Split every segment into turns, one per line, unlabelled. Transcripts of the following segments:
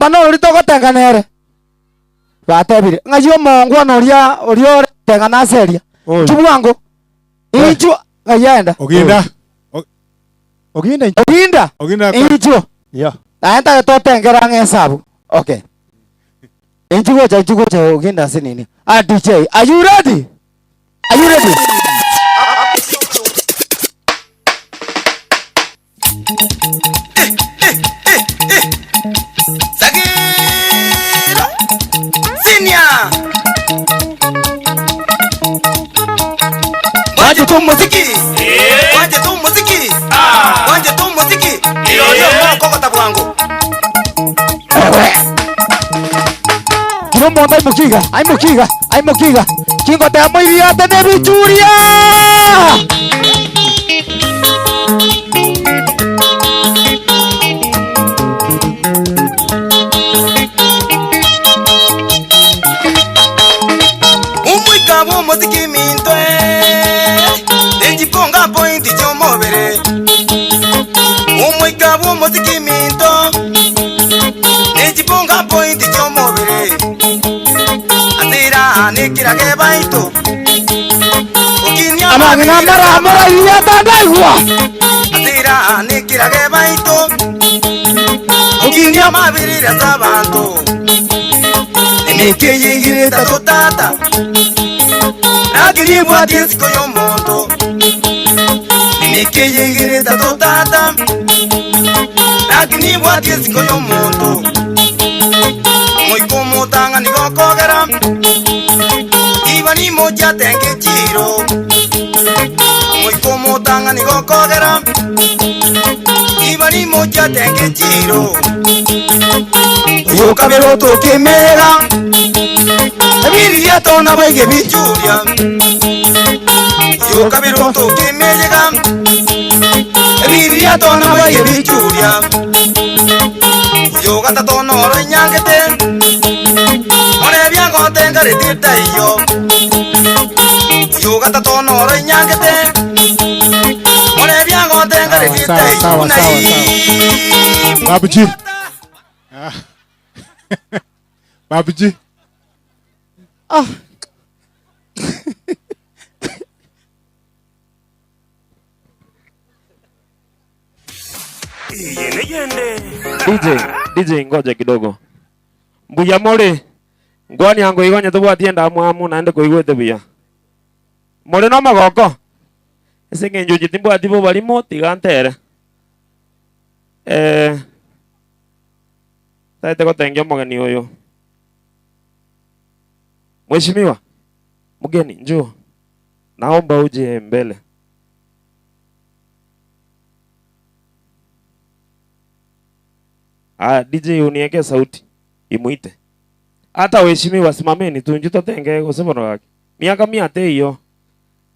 Pano rito gotenganere. Batebire. Ngayo mongo noria tengana seria. Chubwango. Incho ngayenda.
Oginda.
Incho.
Yeah.
Naenda totengera ngesabu. Okay. Incho cha oginda sinini. Ah DJ, are you ready? Are you ready?
Sagiro Senior Waje tu muziki Waje tu muziki Waje tu muziki Iyo moko tabwangu
Kino monda ai mukiga Kingo te amo idia tene bichuria
Umwikabo muziki mintwe Ejiponga pointi chomobere Umwikabo muziki minto Ejiponga pointi chomobere Atira nikira ke baito Ukinya
amara idia tandagwa
Atira nikira ke baito Ukinya mabirira sabanto Nike yingire tatota Nakiri bwa disco yomoto Nike yingire tatota Nakiri bwa disco yomoto Moiko motanga nigokogera Ibani moja tenge chiro Moiko motanga nigokogera Ibani moja tenge chiro Yo kabero to kemera Emilia tona bege bichuria Yo kabero to kemera Emilia tona bege bichuria Yo gata tono ro nyangete Ore bia gotenga retita yo Yo gata tono ro nyangete Ore bia gotenga retita yo
Babuji. Babuji.
DJ ngoja kidogo. Mbuya mole. Ngwani yango igonye tubwatie ndamu naende kuigwete buya. Mole no magoko. Ese ngenjo jitimbwati bo balimo tigantere. Taite gotengia mugeni uyu. Mheshimiwa. Mgeni njoo. Naomba uje mbele. DJ unieke sauti. Imuite. Hata waheshimiwa simameni tu njito tenge useboro wake. Miaka 100 hiyo.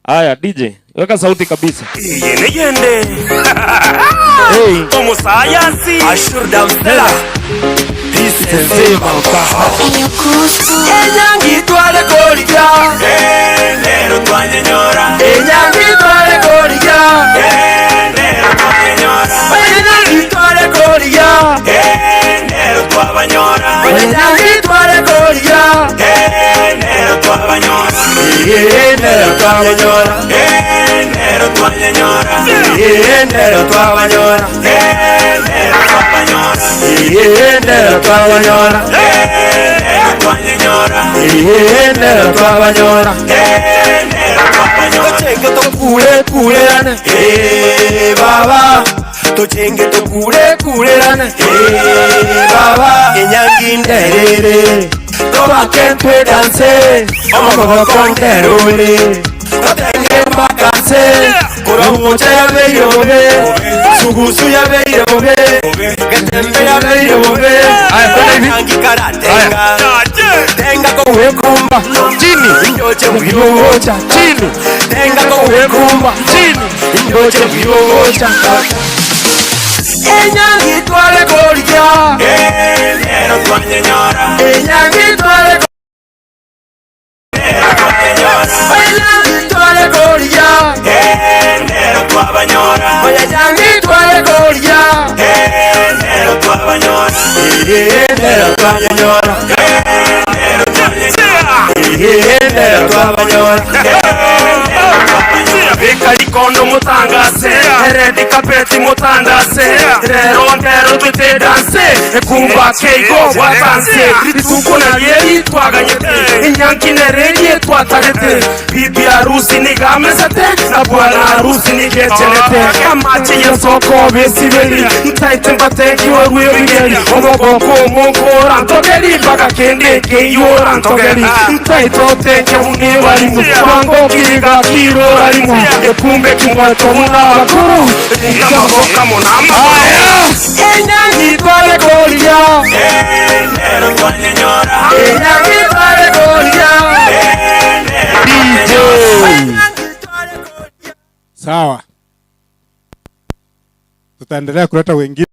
Aya DJ, weka sauti kabisa.
Yende.
Hey,
Como sayansi Ashur Damstela
sema ukaha.
Enyangi twale koliga Nero twanyenyora Enyangi twale koliga Nero twanyenyora Enyangi twale koliga Nero twabanyora Enyangi twale koliga Nero twabanyora Nero twabanyora Nero twabanyora Nero twabanyora Nero twabanyora Nero twabanyora Nero twabanyora Nero twabanyora Nero twabanyora Tochenge tokulekulelane baba Tochenge tokulekulelane baba Enyangi nderere Tobake ntwe danse Omokoko nderole Totenge mbakase Kuramucha ya beyobe Sugusu ya beyobe Getembe ya beyobe Enyangi karatenga Tenga kowe kumba Chini Indoche mwiyocha Chini Tenga kowe kumba Chini Indoche mwiyocha Enyangi twale kolija Nero twanyenyora Enyangi twale Nero twanyenyora Enyangi twale kolija Nero twabanyora Enyangi twale kolija Nero
Kondo mutangase, heredi kapeti mutangase, rero ndero dute danse, kumba keigo watanse, ritukuna yeri twaganyete, inyanki nereye twatarete, bibi harusi nigamesete, na bwana harusi nigechenete, amachi ya soko besibeli, ntaite mbateki waruyo bigeli, omogoko moko rantogeli, baka kende keyo rantogeli, ntaite oteke unge walimu, wango kiriga kiro walimu, kumbe kumwato muna wakuru Nikamoka monama Enyangi twale kolia Nero kwa nyenyora Enyangi twale kolia DJ
Sawa. Tutaendelea kuleta wengine.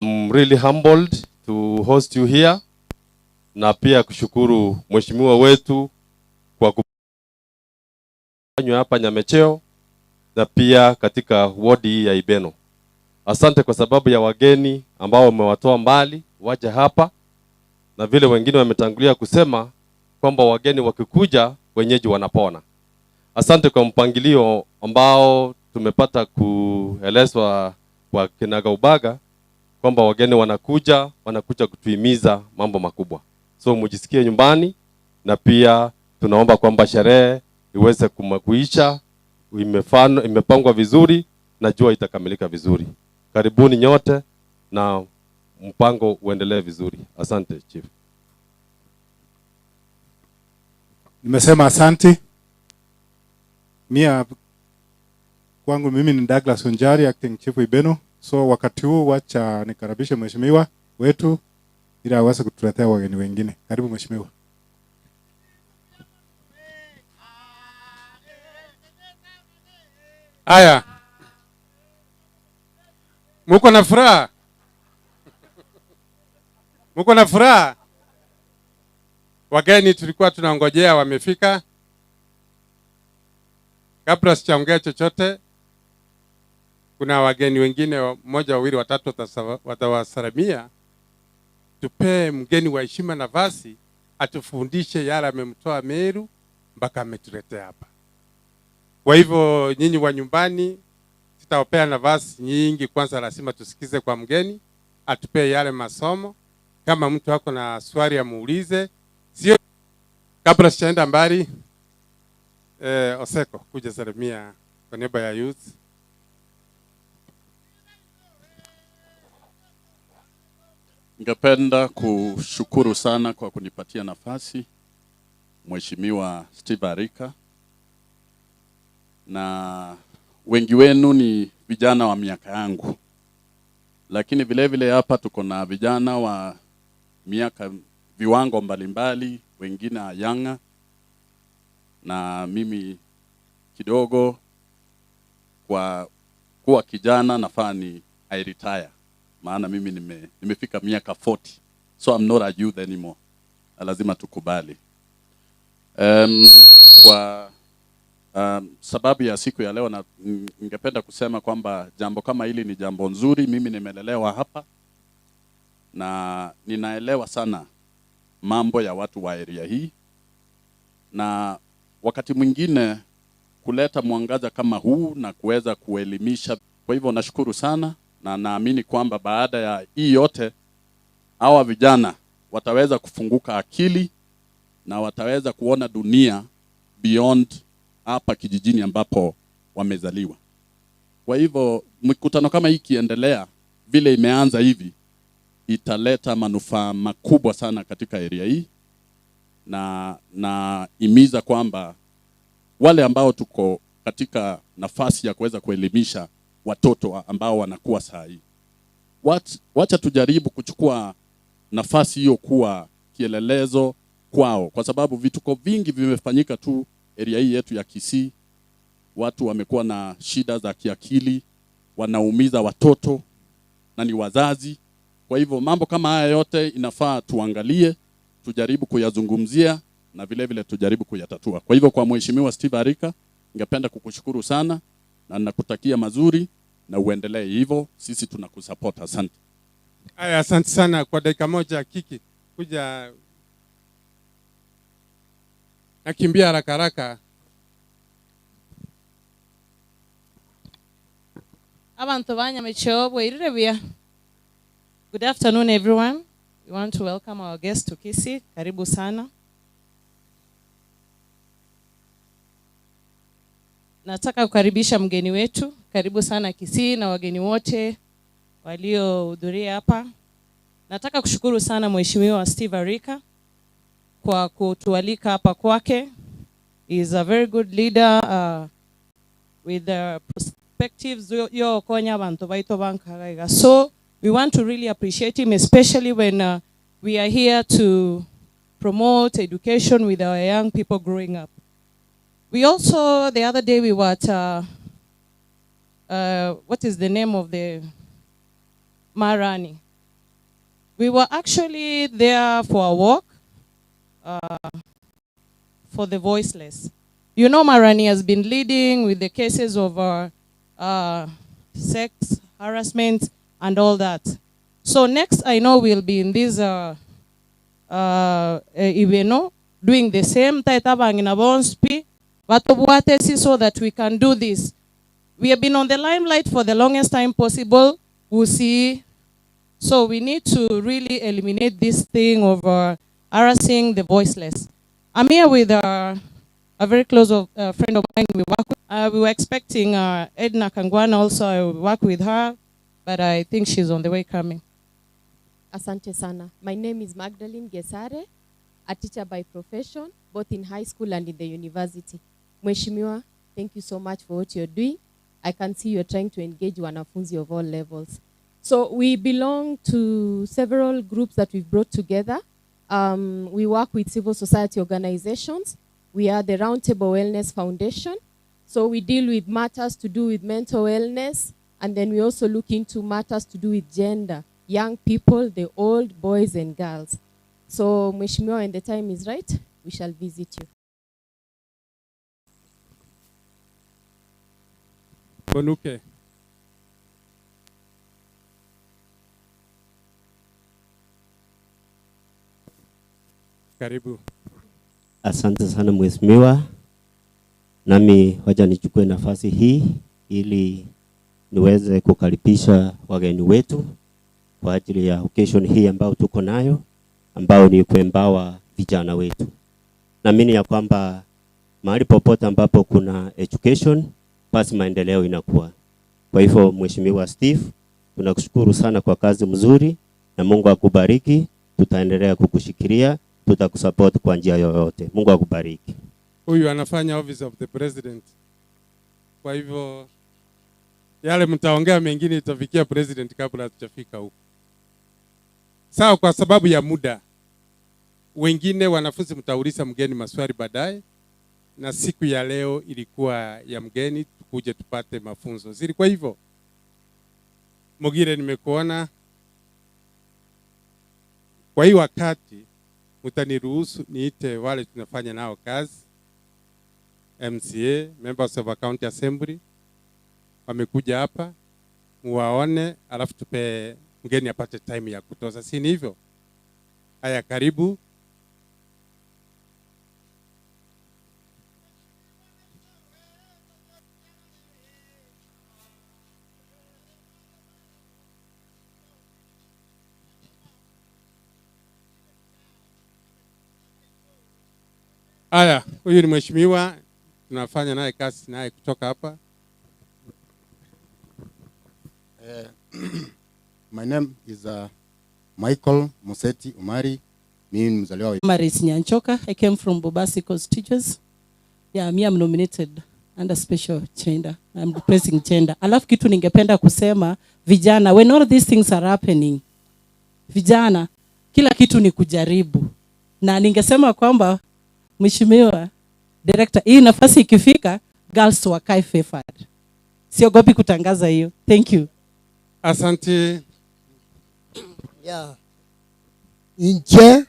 I'm really humbled to host you here. Na pia kushukuru mheshimiwa wetu kwa kufanywa hapa Nyamecheo na pia katika wodi ya Ibeno. Asante kwa sababu ya wageni ambao wamewatoa mbali waje hapa, na vile wengine wametangulia kusema kwamba wageni wakikuja wenyeji wanapona. Asante kwa mpangilio ambao tumepata kuelezwa kwa kinagaubaga kwamba wageni wanakuja kutuhimiza mambo makubwa. So mujisikie nyumbani, na pia tunaomba kwamba sherehe iweze kuisha, imepangwa vizuri na jua itakamilika vizuri. Karibuni nyote na mpango uendelee vizuri. Asante chief.
Nimesema asante. Kwangu mimi ni Douglas Onjari, acting chief Ibeno. So wakati huu wacha nikaribishe mheshimiwa wetu ili aweze kutuletea wageni wengine. Karibu mheshimiwa. Aya. Muko na furaha? Muko na furaha? Wageni tulikuwa tunangojea wamefika. Kabla sijaongea chochote, kuna wageni wengine mmoja, wawili, watatu watawasalimia. Tupe mgeni wa heshima nafasi atufundishe yale amemtoa Meru mpaka ametuletea hapa. Kwa hivyo nyinyi wa nyumbani, sitawapea nafasi nyingi, kwanza lazima tusikize kwa mgeni atupe yale masomo. Kama mtu wako na swali amuulize. Sio kabla sijaenda mbali, Oseko kuja salimia kwa niaba ya youth.
Ningependa kushukuru sana kwa kunipatia nafasi Mheshimiwa Steve Arika, na wengi wenu ni vijana wa miaka yangu, lakini vile vile hapa tuko na vijana wa miaka viwango mbalimbali, wengine yanga, na mimi kidogo kwa kuwa kijana nafaa ni I retire. Maana mimi nimefika miaka 40. So I'm not a youth anymore. Lazima tukubali. Kwa sababu ya siku ya leo, na ningependa kusema kwamba jambo kama hili ni jambo nzuri. Mimi nimelelewa hapa na ninaelewa sana mambo ya watu wa area hii, na wakati mwingine kuleta mwangaza kama huu na kuweza kuelimisha. Kwa hivyo nashukuru sana, na naamini kwamba baada ya hii yote hawa vijana wataweza kufunguka akili na wataweza kuona dunia beyond hapa kijijini ambapo wamezaliwa. Kwa hivyo mkutano kama hii kiendelea vile imeanza hivi, italeta manufaa makubwa sana katika area hii, na imiza kwamba wale ambao tuko katika nafasi ya kuweza kuelimisha watoto ambao wanakuwa saa hii, wacha tujaribu kuchukua nafasi hiyo kuwa kielelezo kwao, kwa sababu vituko vingi vimefanyika tu area hii yetu ya Kisii. Watu wamekuwa na shida za kiakili, wanaumiza watoto na ni wazazi. Kwa hivyo mambo kama haya yote inafaa tuangalie, tujaribu kuyazungumzia na vile vile tujaribu kuyatatua. Kwa hivyo kwa Mheshimiwa Steve Arika, ningependa kukushukuru sana na nakutakia mazuri na uendelee hivyo, sisi tunakusupport. Asante.
Aya, asante sana. Kwa dakika moja Kiki, kuja nakimbia haraka haraka.
Abantu banyamecheo bwirire. Good afternoon everyone. We want to welcome our guest to Kisii. Karibu sana. Nataka kukaribisha mgeni wetu. Karibu sana Kisii na wageni wote waliohudhuria hapa. Nataka kushukuru sana Mheshimiwa Steve Arika kwa kutualika hapa kwake. He is a very good leader with the perspectives yo konya abantu baito bankagaiga. So we want to really appreciate him, especially when we are here to promote education with our young people growing up. We also, the other day we were at, what is the name of the Marani? We were actually there for a walk for the voiceless. You know, Marani has been leading with the cases of sex harassment and all that. So next, I know we'll be in this Ibeno doing the same so that we can do this. We have been on the limelight for the longest time possible. We'll see. So we need to really eliminate this thing of harassing the voiceless. I'm here with a very close friend of mine we work with. We were expecting Edna Kangwana also. I will work with her, but I think she's on the way coming.
Asante sana. My name is Magdalene Gesare, a teacher by profession, both in high school and in the university. Mheshimiwa, thank you so much for what you're doing. I can see you're trying to engage wanafunzi of all levels. So we belong to several groups that we've brought together. We work with civil society organizations. We are the Roundtable Wellness Foundation. So we deal with matters to do with mental wellness, and then we also look into matters to do with gender, young people, the old, boys and girls. So Mheshimiwa, when the time is right, we shall visit you.
Bonuke. Karibu.
Asante sana Mheshimiwa. Nami wacha nichukue nafasi hii ili niweze kukaribisha wageni wetu kwa ajili ya occasion hii ambao tuko nayo, ambao ni kuembawa vijana wetu. Naamini ya kwamba mahali popote ambapo kuna education, basi maendeleo inakuwa. Kwa hivyo Mheshimiwa Steve, tunakushukuru sana kwa kazi mzuri na Mungu akubariki. Tutaendelea kukushikilia, tutakusupport kwa njia yoyote. Mungu akubariki.
Huyu anafanya office of the president. Kwa hivyo yale mtaongea mengine itafikia president kabla hatujafika huko. Sawa, kwa sababu ya muda. Wengine wanafunzi mtauliza mgeni maswali baadaye, na siku ya leo ilikuwa ya mgeni tukuje tupate mafunzo. Zilikuwa hivyo. Mogire, nimekuona. Kwa hii wakati mtaniruhusu niite wale tunafanya nao kazi. MCA, members of a county assembly, wamekuja hapa, muwaone, alafu tupe mgeni apate time ya kutoza. Si ni hivyo? Haya, karibu. Haya, huyu ni mheshimiwa, tunafanya naye kazi naye kutoka hapa.
My name is Michael Museti Umari. Mimi ni mzaliwa wa
Maris Nyanchoka. I came from Bobasi Coast Teachers. Yeah, me I'm nominated under special gender. I'm replacing gender. Alafu kitu ningependa kusema, vijana, when all these things are happening, vijana, kila kitu ni kujaribu. Na ningesema kwamba Mheshimiwa Director, hii nafasi ikifika, girls wakae favored. Siogopi kutangaza hiyo. Thank you.
Asante.
Yeah. Inche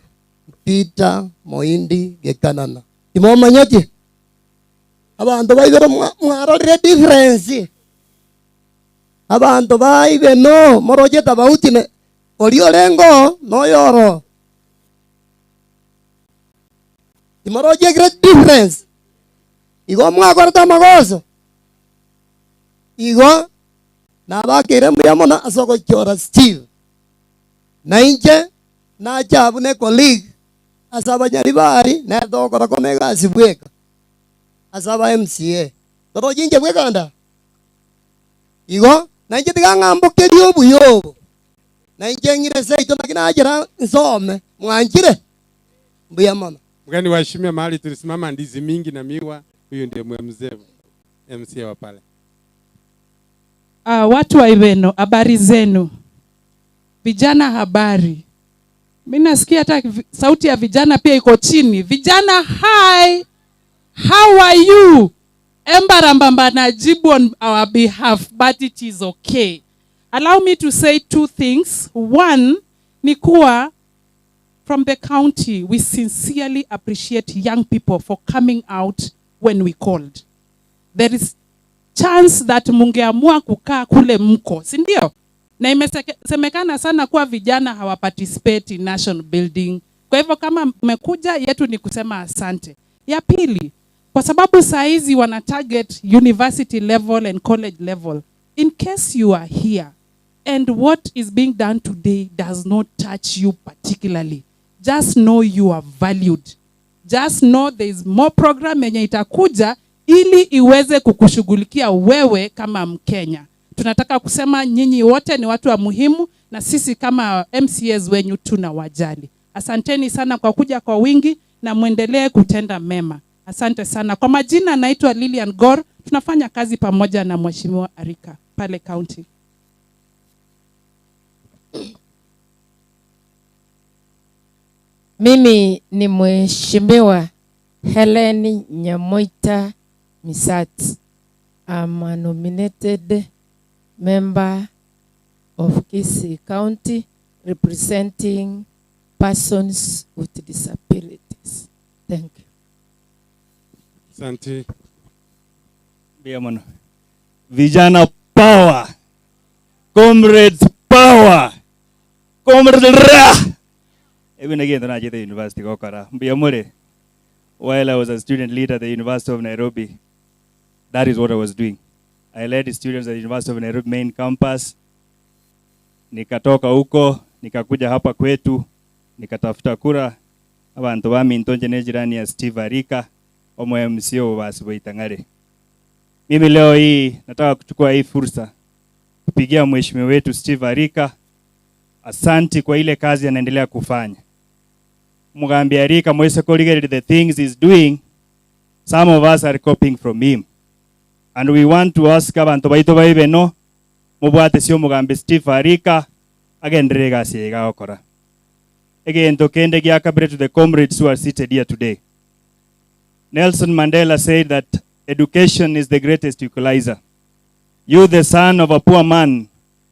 Peter Moindi Gekanana. Imoma nyote. abantu baibero mwarorire difference abantu baibeno moroje tabauti ne orio lengo no yoro imoroje great difference igo mwakorta magoso igo nabakire muyamona asoko chora Steve na inje na chabu ne colleague asaba nyaribari na dokora komega sibweka asaba MCA todo jinje bwekanda igo na inje tigangambo kerio buyo na inje ngire seito na kinajira nsome mwanjire mbuyamona.
Mgeni waheshimiwa, mahali tulisimama ndizi mingi na miwa. Huyu ndiye mzee MCA wa pale.
Watu wa Ibeno, habari zenu? Vijana habari. Mimi nasikia hata sauti ya vijana pia iko chini. Vijana hi. How are you? Embarambamba najibu on our behalf, but it is okay. Allow me to say two things. One, ni kuwa from the county, we sincerely appreciate young people for coming out when we called. There is chance that mungeamua kukaa kule mko, si ndio? Na imesemekana sana kuwa vijana hawaparticipate in national building. Kwa hivyo kama mmekuja, yetu ni kusema asante. Ya pili, kwa sababu saizi wana target university level and college level. In case you are here and what is being done today does not touch you particularly, just know you are valued. Just know there is more program yenye itakuja ili iweze kukushughulikia wewe kama Mkenya. Tunataka kusema nyinyi wote ni watu wa muhimu na sisi kama MCAs wenyu tunawajali. Asanteni sana kwa kuja kwa wingi na muendelee kutenda mema. Asante sana. Kwa majina naitwa Lilian Gor. Tunafanya kazi pamoja na Mheshimiwa Arika pale county.
Mimi ni Mheshimiwa Helen Nyamoita Misati. I'm a nominated member of Kisii County representing persons with disabilities. Thank you.
Asante.
Biamono. Vijana power. Comrades power. Comrades ra. Even again, the Najida University Gokara. Biamore. While I was a student leader at the University of Nairobi, that is what I was doing. I led the students at the University of Nairobi main campus. Nikatoka huko, nikakuja hapa kwetu, nikatafuta kura. Abantu bami ntonje nejirani ya Steve Arika, omo MCO wa Siboitangare. Mimi leo hii nataka kuchukua hii fursa kupigia mheshimiwa wetu Steve Arika asanti kwa ile kazi anaendelea kufanya. Mugambi Arika mwese koligere the things he's doing, some of us are copying from him. And we want to ask abantu baito ba Ibeno mubwate sio mugambi Steve Arika agendere gasi ega okora. Again to kende gya kabire to the comrades who are seated here today. Nelson Mandela said that education is the greatest equalizer. You the son of a poor man,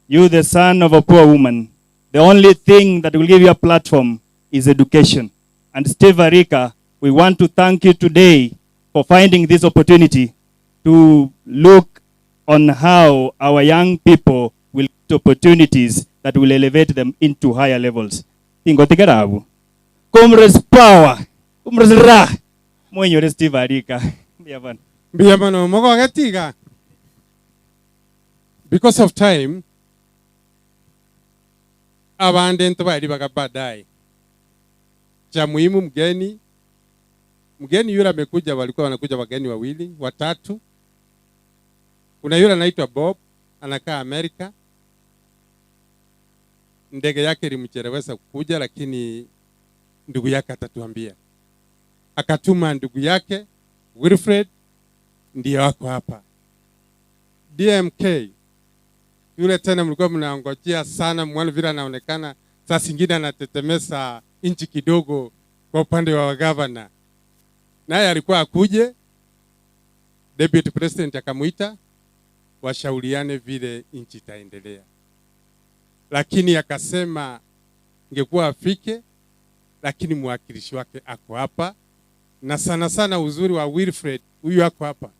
you the son of a poor woman, the only thing that will give you a platform is education. And Steve Arika, we want to thank you today for finding this opportunity to look on how our young people will get opportunities that will elevate them into higher levels. Ingotikarabu. Comrades power. Comrades ra. Mwenye Steve Arika.
Biamano mogo gatiga. Because of time, abande ntobali bakabadai. Cha muhimu mgeni yule amekuja, walikuwa wanakuja wageni wawili, watatu. Kuna yule anaitwa Bob, anakaa Amerika. Ndege yake ilimchelewesha kuja, lakini ndugu yake atatuambia. Akatuma ndugu yake Wilfred, ndiye wako hapa. DMK yule tena mlikuwa mnaongojea sana, mwana vile anaonekana saa zingine anatetemesa inchi kidogo kwa upande wa governor. Naye alikuwa akuje, deputy president akamuita washauriane vile inchi itaendelea. Lakini akasema ingekuwa afike, lakini mwakilishi wake ako hapa. Na sana sana uzuri wa Wilfred, huyu ako hapa,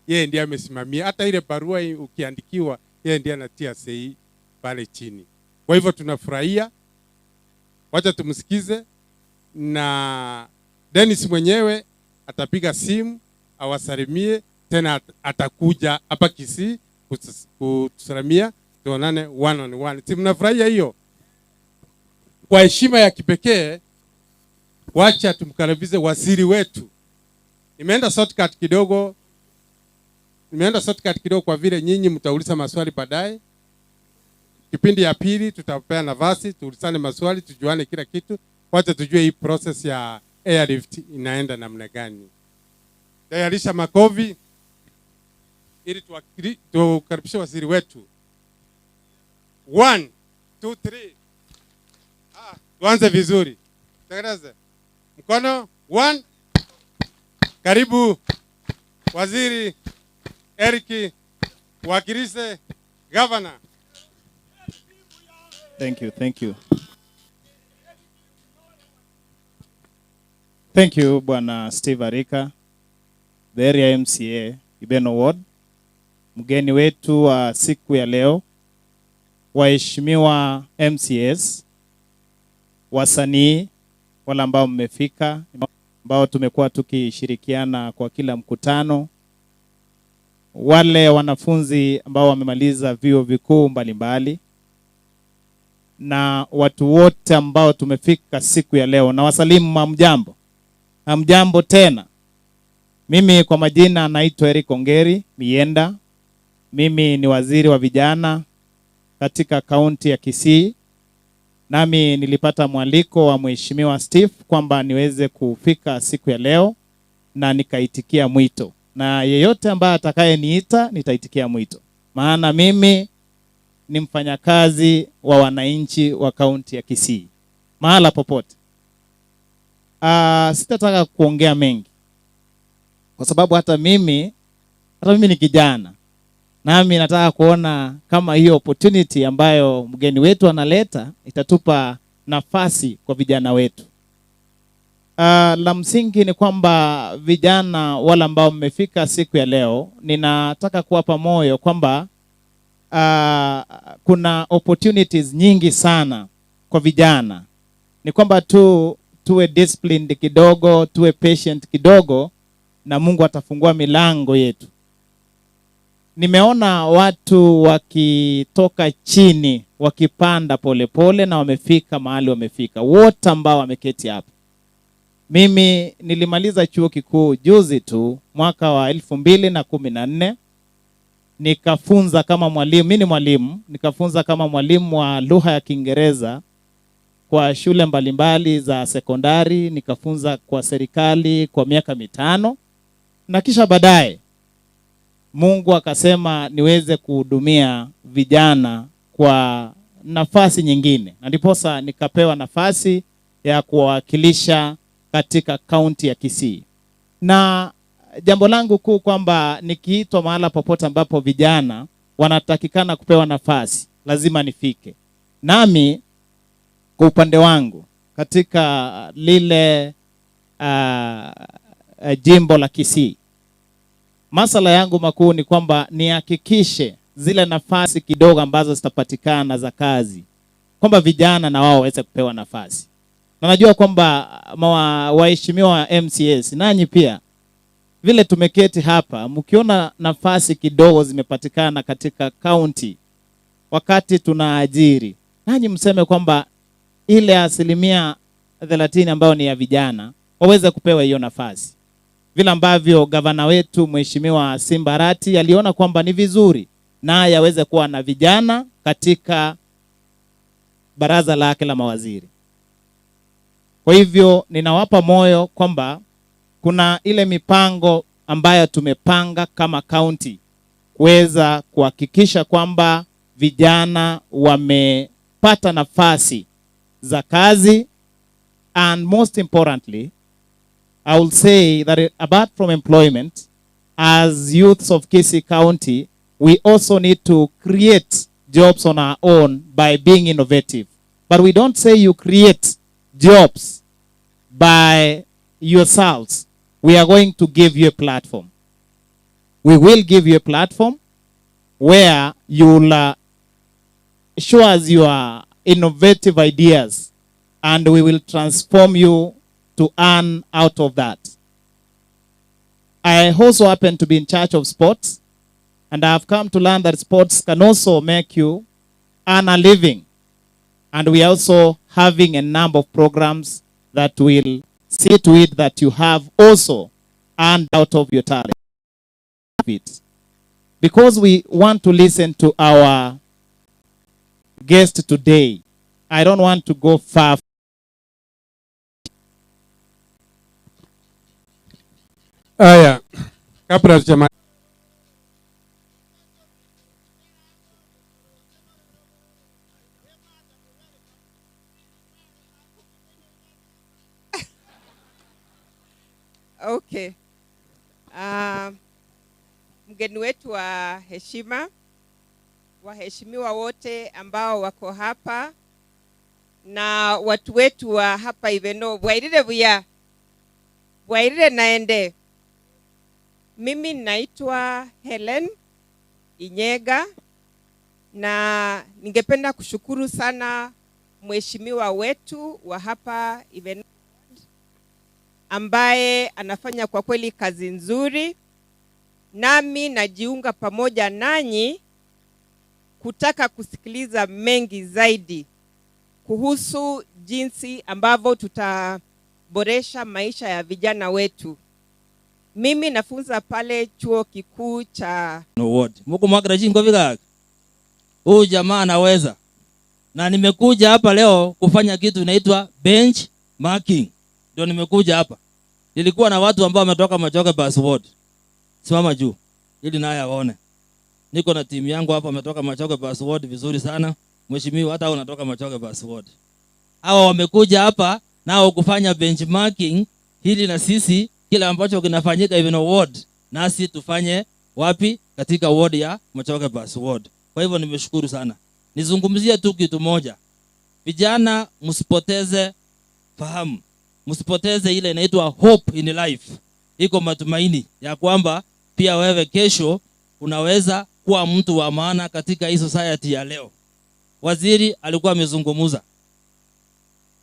yeye ndiye amesimamia hata ile barua ukiandikiwa, yeye ndiye anatia sahihi pale chini. Kwa hivyo tunafurahia, wacha tumsikize, na Dennis mwenyewe atapiga simu awasalimie tena, atakuja hapa Kisii kutusalimia, tuonane one on one. Si mnafurahia hiyo? Kwa heshima ya kipekee, wacha tumkaribishe waziri wetu. Nimeenda shortcut kidogo kwa vile nyinyi mtauliza maswali baadaye. Kipindi ya pili tutapea nafasi tuulizane maswali, tujuane kila kitu. Wacha tujue hii process ya airlift inaenda namna gani. Tayarisha makofi ili tukaribishe waziri wetu. 1 2 3. Tuanze vizuri. Tengeneze mkono. 1. Karibu waziri Arika, wakilishe governor.
Thank you. Thank you, Bwana Steve Arika, the area MCA, Ibeno Ward. Mgeni wetu wa siku ya leo, waheshimiwa MCS, wasanii, wale ambao mmefika, ambao tumekuwa tukishirikiana kwa kila mkutano, wale wanafunzi ambao wamemaliza vyuo vikuu mbalimbali, na watu wote ambao tumefika siku ya leo, na wasalimu mamjambo. Hamjambo tena. Mimi kwa majina naitwa Erika Ongeri Mienda. Mimi ni waziri wa vijana katika kaunti ya Kisii. Nami nilipata mwaliko wa Mheshimiwa Steve kwamba niweze kufika siku ya leo, na nikaitikia mwito. Na yeyote ambaye atakayeniita nitaitikia mwito. Maana mimi ni mfanyakazi wa wananchi wa kaunti ya Kisii. Mahala popote. Sitataka kuongea mengi, kwa sababu hata mimi ni kijana. Nami nataka kuona kama hiyo opportunity ambayo mgeni wetu analeta itatupa nafasi kwa vijana wetu. La msingi ni kwamba vijana wala ambao mmefika siku ya leo, ninataka kuwapa moyo kwamba kuna opportunities nyingi sana kwa vijana. Ni kwamba tuwe disciplined kidogo, tuwe patient kidogo, na Mungu atafungua milango yetu. Nimeona watu wakitoka chini, wakipanda polepole na wamefika mahali wamefika. Wote ambao wameketi hapa. Mimi nilimaliza chuo kikuu juzi tu, mwaka wa 2014. Nikafunza kama mwalimu, mimi ni mwalimu, nikafunza kama mwalimu wa lugha ya Kiingereza kwa shule mbalimbali za sekondari, nikafunza kwa serikali kwa miaka 5. Na kisha baadaye Mungu akasema niweze kuhudumia vijana kwa nafasi nyingine. Na ndiposa nikapewa nafasi ya kuwakilisha katika kaunti ya Kisii. Na jambo langu kuu kwamba nikiitwa mahala popote ambapo vijana wanatakikana kupewa nafasi, lazima nifike. Nami kwa upande wangu katika lile jimbo la Kisii, masala yangu makuu ni kwamba nihakikishe zile nafasi kidogo ambazo zitapatikana za kazi, kwamba vijana na wao waweze kupewa nafasi. Na najua kwamba waheshimiwa MCS, nanyi pia vile tumeketi hapa, mkiona nafasi kidogo zimepatikana katika kaunti wakati tunaajiri, nanyi mseme kwamba ile 30% ambayo ni ya vijana waweze kupewa hiyo nafasi. Vile ambavyo gavana wetu Mheshimiwa Simbarati aliona kwamba ni vizuri naye aweze kuwa na vijana katika baraza lake la mawaziri. Kwa hivyo ninawapa moyo kwamba kuna ile mipango ambayo tumepanga kama kaunti kuweza kuhakikisha kwamba vijana wamepata nafasi za kazi. And most importantly, I will say that apart from employment, as youths of Kisii County, we also need to create jobs on our own by being innovative. But we don't say you create jobs by yourselves. We are going to give you a platform. we will give you a platform where you'll show us your innovative ideas, and we will transform you to earn out of that. I also happen to be in charge of sports, and I have come to learn that sports can also make you earn a living. And we are also having a number of programs that will see to it that you have also earned out of your talent. Because we want to listen to our guest today, I don't want to go far.
Aya, kabla tujama
Okay. Mgeni wetu wa heshima, waheshimiwa wote ambao wako hapa, na watu wetu wa hapa Ibeno, bwairire naende. Mimi naitwa Helen Inyega, na ningependa kushukuru sana mheshimiwa wetu wa hapa Ibeno ambaye anafanya kwa kweli kazi nzuri. Nami najiunga pamoja nanyi kutaka kusikiliza mengi zaidi kuhusu jinsi ambavyo tutaboresha maisha ya vijana wetu. Mimi nafunza pale chuo kikuu cha
Award. Mungu mwakira jingo viga. Huyu jamaa anaweza. Na nimekuja hapa leo kufanya kitu inaitwa bench marking. Ndio nimekuja hapa. Nilikuwa na watu ambao wametoka Machoke Password. Simama juu ili naye aone. Niko na timu yangu hapa wametoka Machoke Password vizuri sana. Mheshimiwa hata unatoka Machoke Password. Hawa wamekuja hapa nao kufanya benchmarking hili na sisi kila ambacho kinafanyika Ibeno ward nasi tufanye wapi katika ward ya Machoke Password. Kwa hivyo nimeshukuru sana. Nizungumzia tu kitu moja. Vijana msipoteze fahamu. Msipoteze ile inaitwa hope in life. Iko matumaini ya kwamba pia wewe kesho unaweza kuwa mtu wa maana katika hii society ya leo. Waziri alikuwa amezungumza.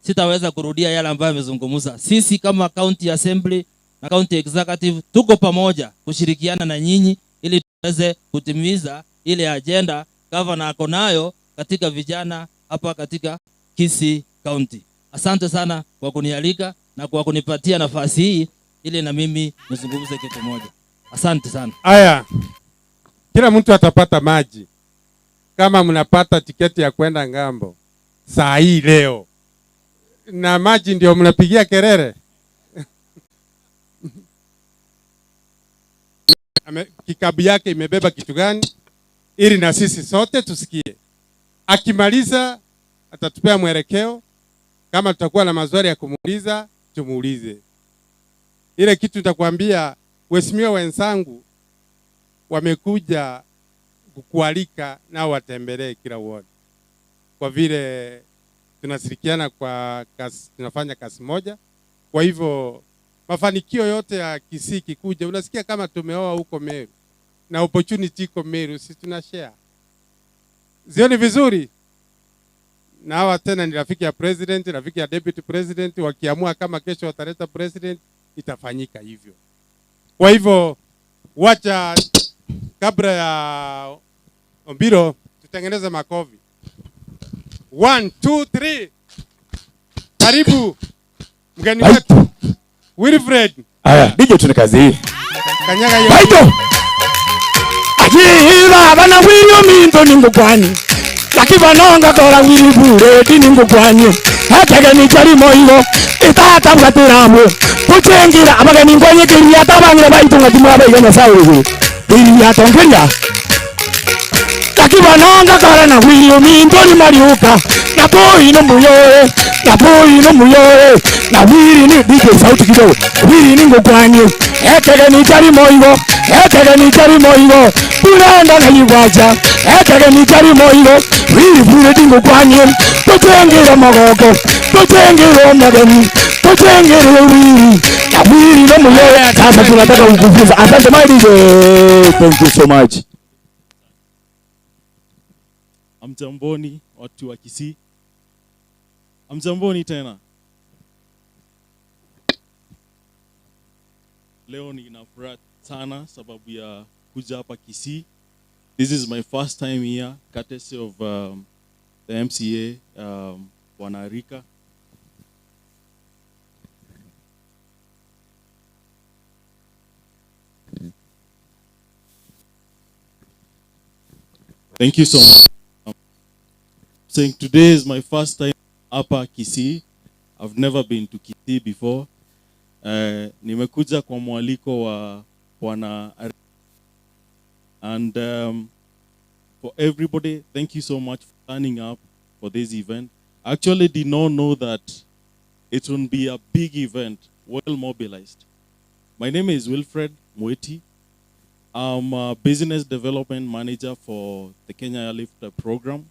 Sitaweza kurudia yale ambayo amezungumza. Sisi kama county assembly na county executive tuko pamoja kushirikiana na nyinyi ili tuweze kutimiza ile agenda governor ako nayo katika vijana hapa katika Kisii County. Asante sana kwa kunialika na kwa kunipatia nafasi hii ili na mimi nizungumze kitu moja. Asante sana.
Aya, kila mtu atapata maji. Kama mnapata tiketi ya kwenda ngambo saa hii leo, na maji ndio mnapigia kelele. Kikabu yake imebeba kitu gani ili na sisi sote tusikie. Akimaliza atatupea mwelekeo. Kama tutakuwa na maswali ya kumuuliza, tumuulize. Ile kitu nitakwambia, waheshimiwa wenzangu wamekuja kukualika na watembelee kila ward. Kwa vile tunashirikiana kwa kazi, tunafanya kazi moja. Kwa hivyo mafanikio yote ya Kisii kikuja, unasikia kama tumeoa huko Meru na opportunity iko Meru, sisi tuna share. Zioni vizuri. Na hawa tena ni rafiki ya president, rafiki ya deputy president, wakiamua kama kesho wataleta president itafanyika hivyo. Kwa hivyo wacha kabla ya Ombiro tutengeneze makofi. 1 2 3. Karibu mgeni wetu Wilfred.
Aya, DJ tuna kazi hii.
Kanyaga hiyo.
Haito. Ajiba bana wili minto ningokwani. Lakiba nonga kola wili bure ningokwani. Hataka ni chari moigo. Itata bwatiramu. Puchengira abagani ngwenye kiria tabangira baitunga timaba igana sauri. Ili ya tongeria. Lakiba nonga kola na wili minto ni mariuka. Na boy no muyoe. Na boy no muyoe. Na wili ni DJ sauti kidogo. Wili ningokwani. Hataka ni chari moigo. Hataka ni chari moigo. Puranda na yiwaja. Hataka ni chari moigo. Wili bure ningokwani. Puchengira magoko. Puchengira magani. tujengere wili na wili no muyoe. Sasa tunataka kukufunza. Asante my DJ. Thank you so much.
Amjamboni watu wa Kisii. Amjamboni tena. Leo nina furaha sana sababu ya kuja hapa Kisii. This is my first time here, courtesy of the MCA, Bwana Arika. Thank you so much. Saying today is my first time hapa Kisii. I've never been to Kisii before. Nimekuja kwa mwaliko wa Bwana Arika. And for everybody, thank you so much for turning up for this event. I actually did not know that it will be a big event, well mobilized. My name is Wilfred Mweti. I'm a business development manager for the Kenya Airlift program.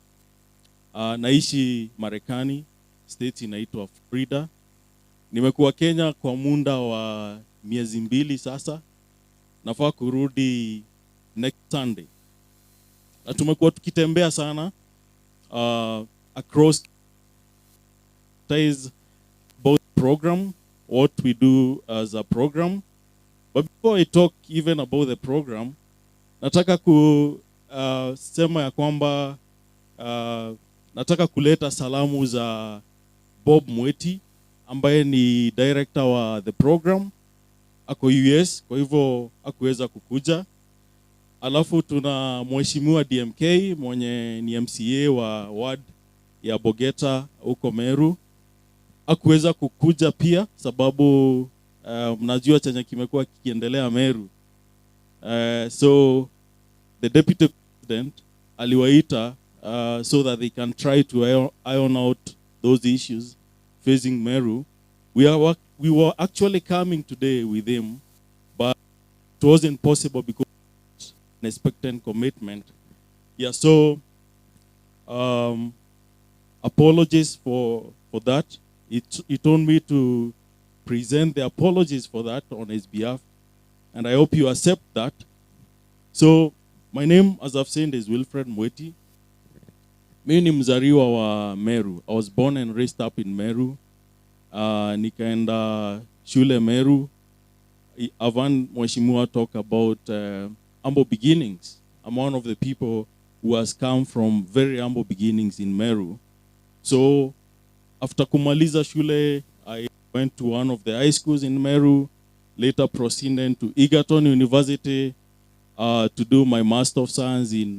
Naishi Marekani, state inaitwa Florida. Nimekuwa Kenya kwa muda wa miezi 2 sasa. Nafaa kurudi next Sunday. Na tumekuwa tukitembea sana across both program, what we do as a program. But before I talk even about the program, nataka kusema ya kwamba nataka kuleta salamu za Bob Mweti ambaye ni director wa the program. Ako US, kwa hivyo hakuweza kukuja. Alafu tuna mheshimiwa DMK mwenye ni MCA wa ward ya Bogeta huko Meru. Hakuweza kukuja pia sababu mnajua chenye kimekuwa kikiendelea Meru. So the deputy president aliwaita so that they can try to iron out those issues facing Meru. We were actually coming today with him, but it wasn't possible because of an expectant commitment. Yeah, so apologies for that. He told me to present the apologies for that on his behalf, and I hope you accept that. So my name, as I've said, is Wilfred Mweti. Mimi ni mzaliwa wa Meru. I was born and raised up in Meru. Nikaenda shule Meru. Avan Mheshimiwa talk about humble beginnings. I'm one of the people who has come from very humble beginnings in Meru. So after kumaliza shule, I went to one of the high schools in Meru, later proceeded to Egerton University to do my Master of Science in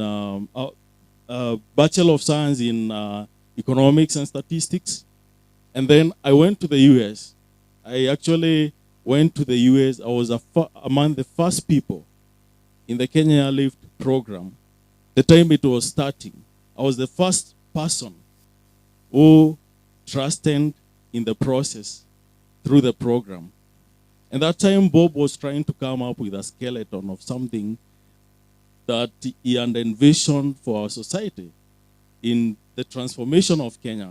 Bachelor of Science in Economics and Statistics. And then I went to the US. I actually went to the US. I was among the first people in the Kenya Airlift program. The time it was starting, I was the first person who trusted in the process through the program. And that time Bob was trying to come up with a skeleton of something that he had envisioned for our society in the transformation of Kenya.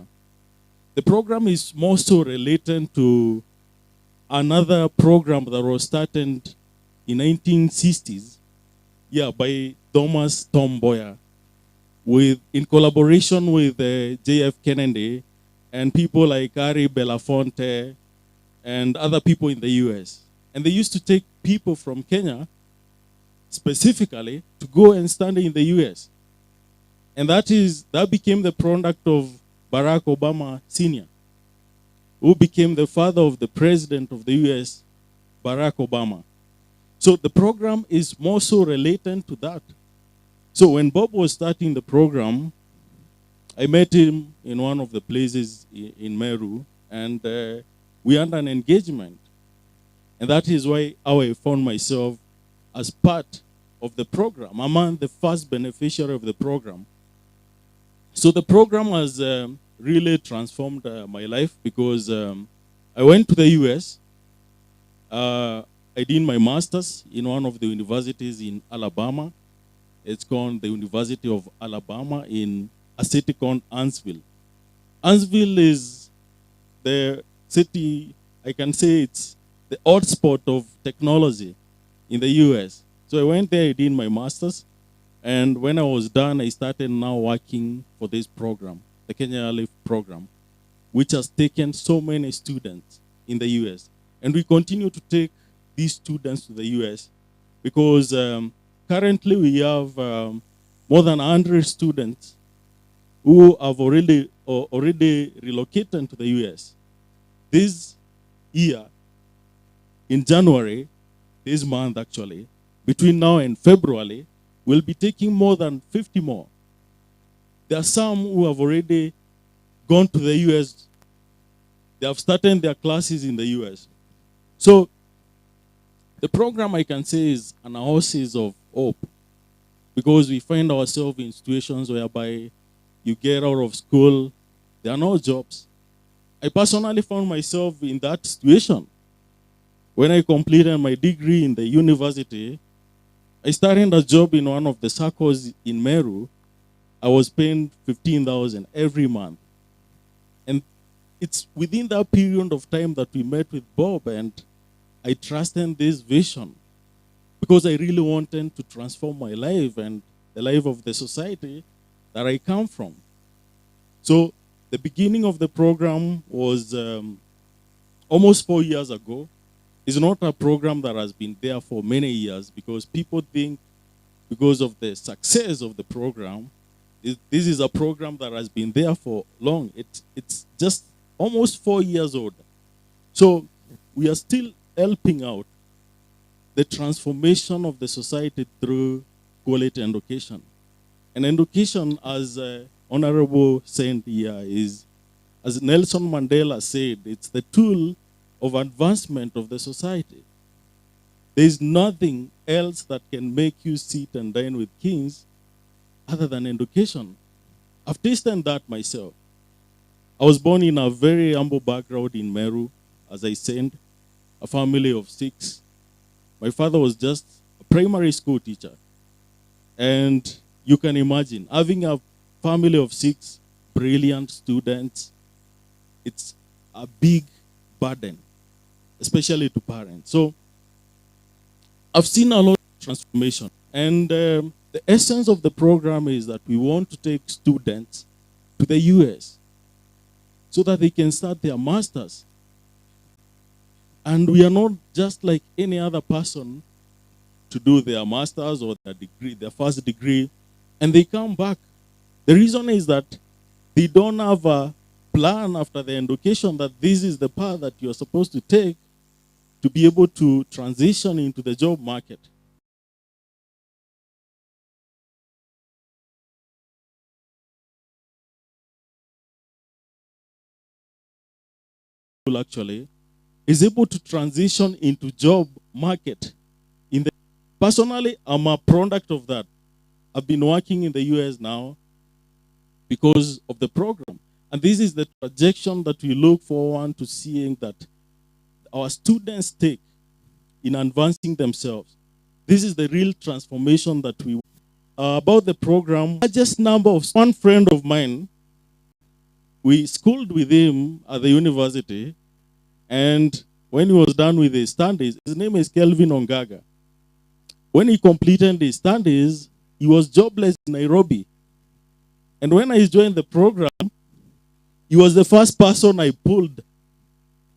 The program is more so related to another program that was started in 1960s, by Thomas Tom Mboya, in collaboration with J.F. Kennedy and people like Harry Belafonte and other people in the US. And they used to take people from Kenya specifically to go and study in the US. And that became the product of Barack Obama Sr., who became the father of the president of the US, Barack Obama. So the program is more so related to that. So when Bob was starting the program, I met him in one of the places in Meru, and we had an engagement. And that is why I found myself as part of the program, among the first beneficiary of the program. So the program has really transformed my life because I went to the US. I did my master's in one of the universities in Alabama. It's called the University of Alabama in a city called Huntsville. Huntsville is the city I can say it's the hotspot of technology in the US. So I went there, I did my master's, and when I was done, I started now working for this program, the Kenya Life program, which has taken so many students in the US. And we continue to take these students to the US because currently we have more than 100 students who have already relocated to the US. This year, in January, this month actually, between now and February, we'll be taking more than 50 more. There are some who have already gone to the US. They have started their classes in the US. So the program, I can say, is an oasis of hope, because we find ourselves in situations whereby you get out of school, there are no jobs. I personally found myself in that situation. When I completed my degree in the university, I started a job in one of the circles in Meru. I was paying 15,000 every month. And it's within that period of time that we met with Bob, and I trusted this vision because I really wanted to transform my life and the life of the society that I come from. So the beginning of the program was almost 4 years ago. It's not a program that has been there for many years, because people think because of the success of the program, this is a program that has been there for long. It's just almost 4 years old. So we are still helping out the transformation of the society through quality education. And education, as Honorable said here, is, as Nelson Mandela said, it's the tool of advancement of the society. There is nothing else that can make you sit and dine with kings other than education. I've tasted that myself. I was born in a very humble background in Meru, as I said, a family of 6. My father was just a primary school teacher. And you can imagine, having a family of 6 brilliant students, it's a big burden, especially to parents. So I've seen a lot of transformation. And the essence of the program is that we want to take students to the US so that they can start their masters. And we are not just like any other person to do their masters or their degree, their first degree, and they come back. The reason is that they don't have a plan after the education that this is the path that you're supposed to take to be able to transition into the job market. Actually is able to transition into job market. Personally, I'm a product of that. I've been working in the US now because of the program. And this is the projection that we look forward to seeing that our students take in advancing themselves. This is the real transformation that we want. About the program, largest number of one friend of mine, we schooled with him at the university, and when he was done with his studies, his name is Kelvin Ongaga. When he completed his studies, he was jobless in Nairobi. And when I joined the program, he was the first person I pulled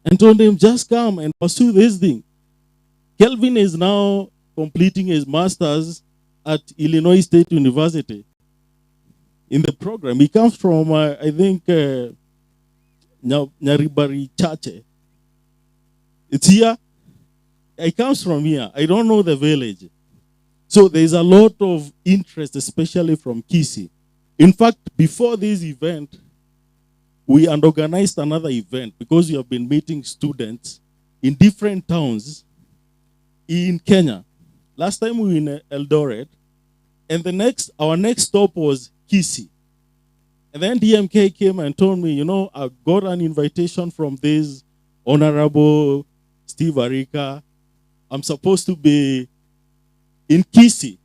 and told him, just come and pursue this thing. Kelvin is now completing his master's at Illinois State University in the program. He comes from, I think, Nyaribari Chache. It's here. He comes from here. I don't know the village. So there's a lot of interest, especially from Kisii. In fact, before this event, we had organized another event because we have been meeting students in different towns in Kenya. Last time we were in Eldoret, and our next stop was Kisii. And then DMK came and told me, you know, I got an invitation from this Honorable Steve Arika. I'm supposed to be in Kisii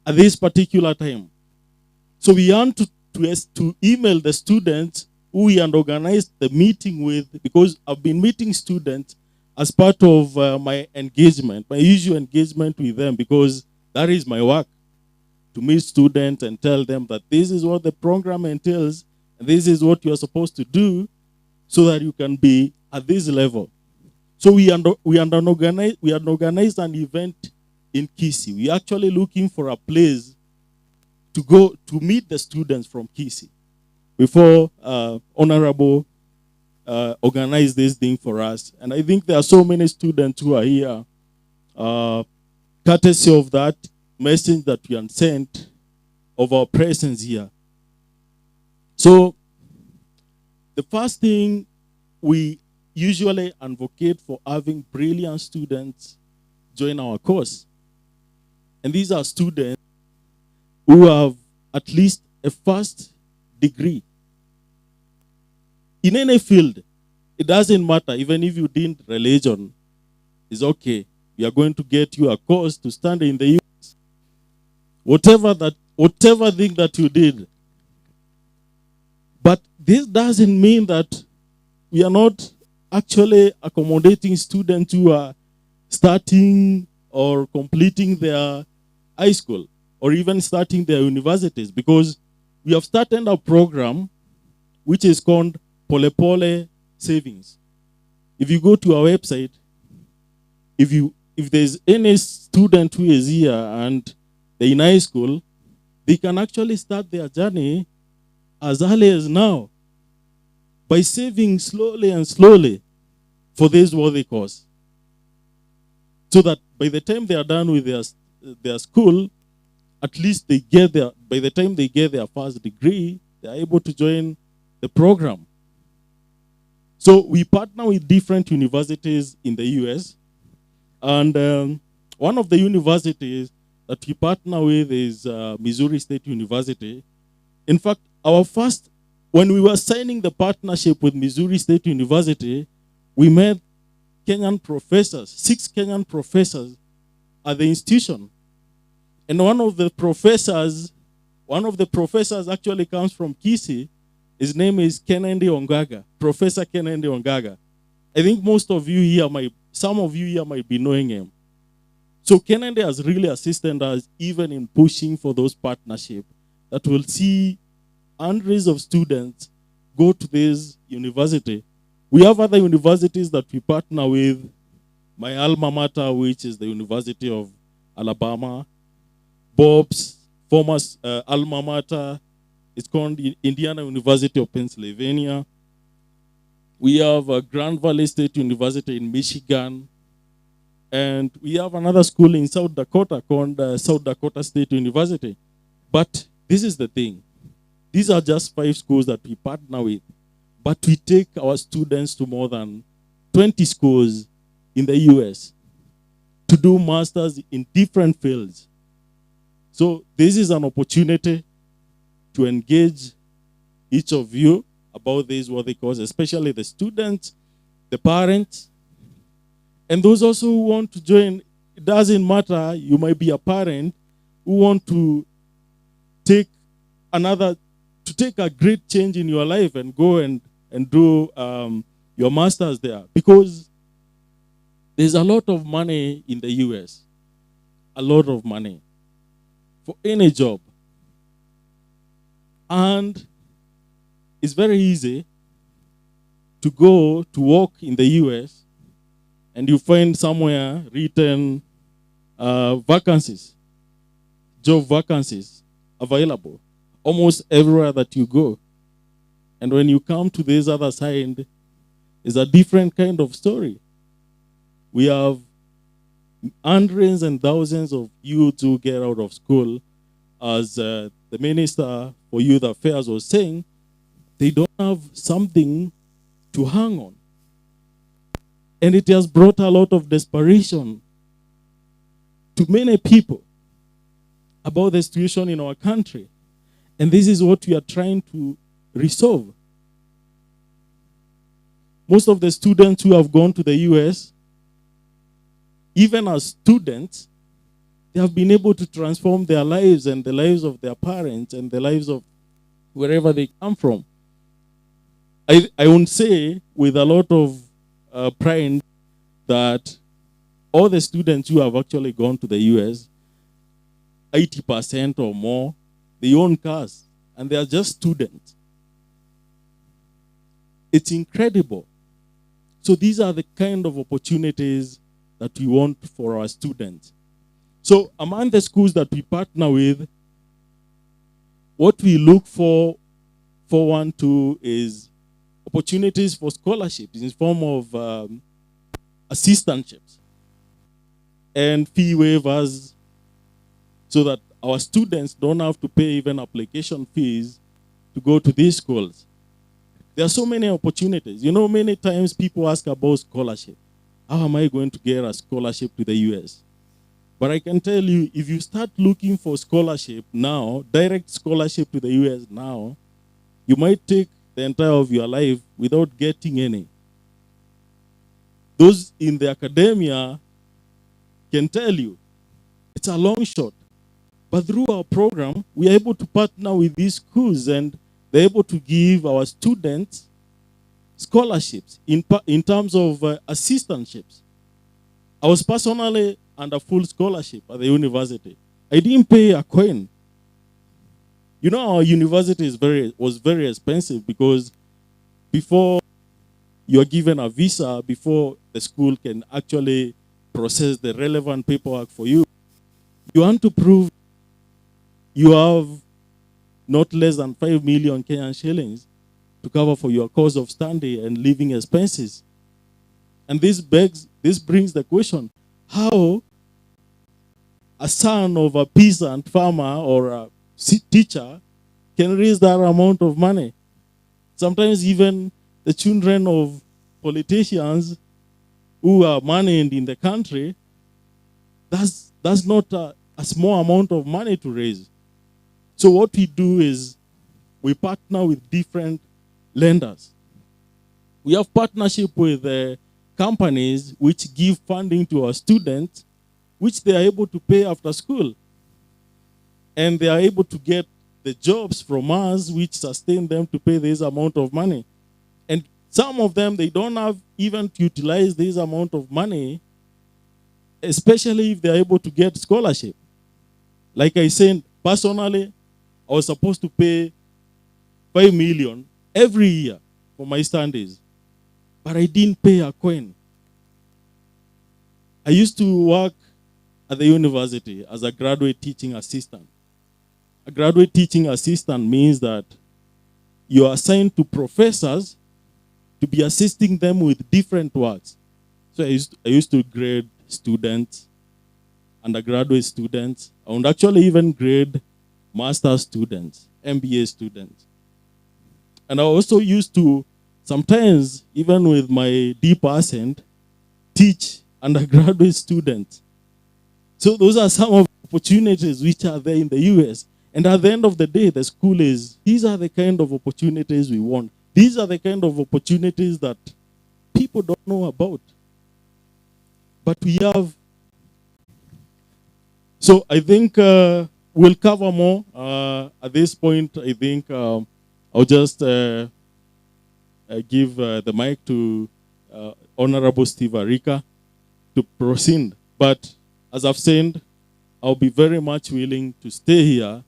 at this particular time. So we want to email the students who we had organized the meeting with, because I've been meeting students as part of my engagement, my usual engagement with them, because that is my work, to meet students and tell them that this is what the program entails, and this is what you are supposed to do so that you can be at this level. So we had organized an event in Kisii. We are actually looking for a place to go to meet the students from Kisii before Honorable organized this thing for us. And I think there are so many students who are here, courtesy of that message that we had sent of our presence here. So the first thing, we usually advocate for having brilliant students join our course. And these are students who have at least a first degree. In any field, it doesn't matter, even if you didn't religion, it's okay. We are going to get you a course to stand in the US. Whatever thing that you did. But this doesn't mean that we are not actually accommodating students who are starting or completing their high school or even starting their universities, because we have started a program which is called Pole Pole Savings. If you go to our website, if there's any student who is here and they're in high school, they can actually start their journey as early as now by saving slowly and slowly for this worthy cause. So that by the time they are done with their school, at least by the time they get their first degree, they are able to join the program. So we partner with different universities in the US. And one of the universities that we partner with is Missouri State University. In fact, when we were signing the partnership with Missouri State University, we met Kenyan professors, 6 Kenyan professors at the institution. And one of the professors actually comes from Kisii. His name is Kennedy Ongaga, Professor Kennedy Ongaga. I think some of you here might be knowing him. So Kennedy has really assisted us even in pushing for those partnerships that will see hundreds of students go to this university. We have other universities that we partner with. My alma mater, which is the University of Alabama. Bob's former alma mater, it's called Indiana University of Pennsylvania. We have Grand Valley State University in Michigan. And we have another school in South Dakota called South Dakota State University. But this is the thing. These are just 5 schools that we partner with. But we take our students to more than 20 schools in the US to do masters in different fields. So this is an opportunity to engage each of you about this worthy cause, especially the students, the parents, and those also who want to join. It doesn't matter, you might be a parent who want to take a great change in your life and go and do your masters there, because there's a lot of money in the US, a lot of money for any job. And it's very easy to go to work in the US and you find somewhere written vacancies, job vacancies available almost everywhere that you go. And when you come to this other side, it's a different kind of story. We have hundreds and thousands of youth who get out of school. As the Minister for Youth Affairs was saying, they don't have something to hang on. And it has brought a lot of desperation to many people about the situation in our country. And this is what we are trying to resolve. Most of the students who have gone to the US, even as students, they have been able to transform their lives and the lives of their parents and the lives of wherever they come from. I would say with a lot of pride that all the students who have actually gone to the US, 80% or more, they own cars and they are just students. It's incredible. So these are the kind of opportunities that we want for our students. So among the schools that we partner with, what we look for one to is opportunities for scholarships in the form of assistantships and fee waivers so that our students don't have to pay even application fees to go to these schools. There are so many opportunities. You know, many times people ask about scholarship. How am I going to get a scholarship to the US? But I can tell you, if you start looking for scholarship now, direct scholarship to the US now, you might take the entire of your life without getting any. Those in the academia can tell you it's a long shot. But through our program, we are able to partner with these schools and they're able to give our students scholarships in terms of assistantships. I was personally under full scholarship at the university. I didn't pay a coin. You know, our university was very expensive because before you're given a visa, before the school can actually process the relevant paperwork for you, you want to prove you have not less than 5 million Kenyan shillings to cover for your cost of study and living expenses. And this brings the question, how a son of a peasant farmer or a teacher can raise that amount of money? Sometimes even the children of politicians who are moneyed in the country, that's not a small amount of money to raise. So what we do is we partner with different lenders. We have partnership with companies which give funding to our students, which they are able to pay after school. And they are able to get the jobs from us, which sustain them to pay this amount of money. And some of them, they don't have even to utilize this amount of money, especially if they are able to get scholarship. Like I said, personally, I was supposed to pay 5 million every year for my studies, but I didn't pay a coin. I used to work at the university as a graduate teaching assistant. A graduate teaching assistant means that you are assigned to professors to be assisting them with different works. So I used to grade students, undergraduate students. I would actually even grade master's students, MBA students. And I also used to, sometimes, even with my deep accent, teach undergraduate students. So those are some of the opportunities which are there in the US. And at the end of the day, the school is, these are the kind of opportunities we want. These are the kind of opportunities that people don't know about. But we have. So I think we'll cover more. At this point, I think I'll just give the mic to Honorable Steve Arika to proceed. But as I've said, I'll be very much willing to stay here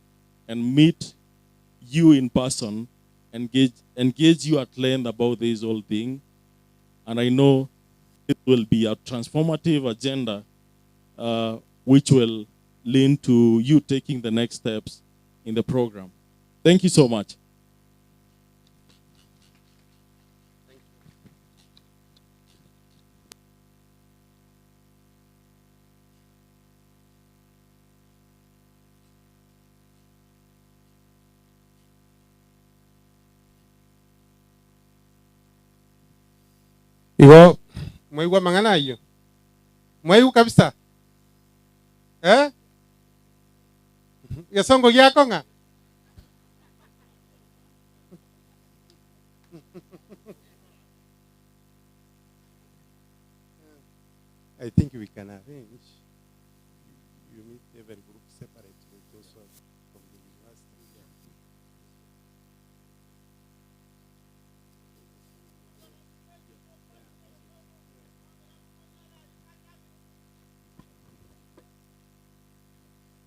and meet you in person, engage you at length about this whole thing. And I know it will be a transformative agenda which will lean to you taking the next steps in the program. Thank you so much.
Igo mwaigua mang'ana hiyo, mwaigua kabisa eh? Gesongo giako ng'a? I think we can arrange. You meet every group separately, those who are from the university.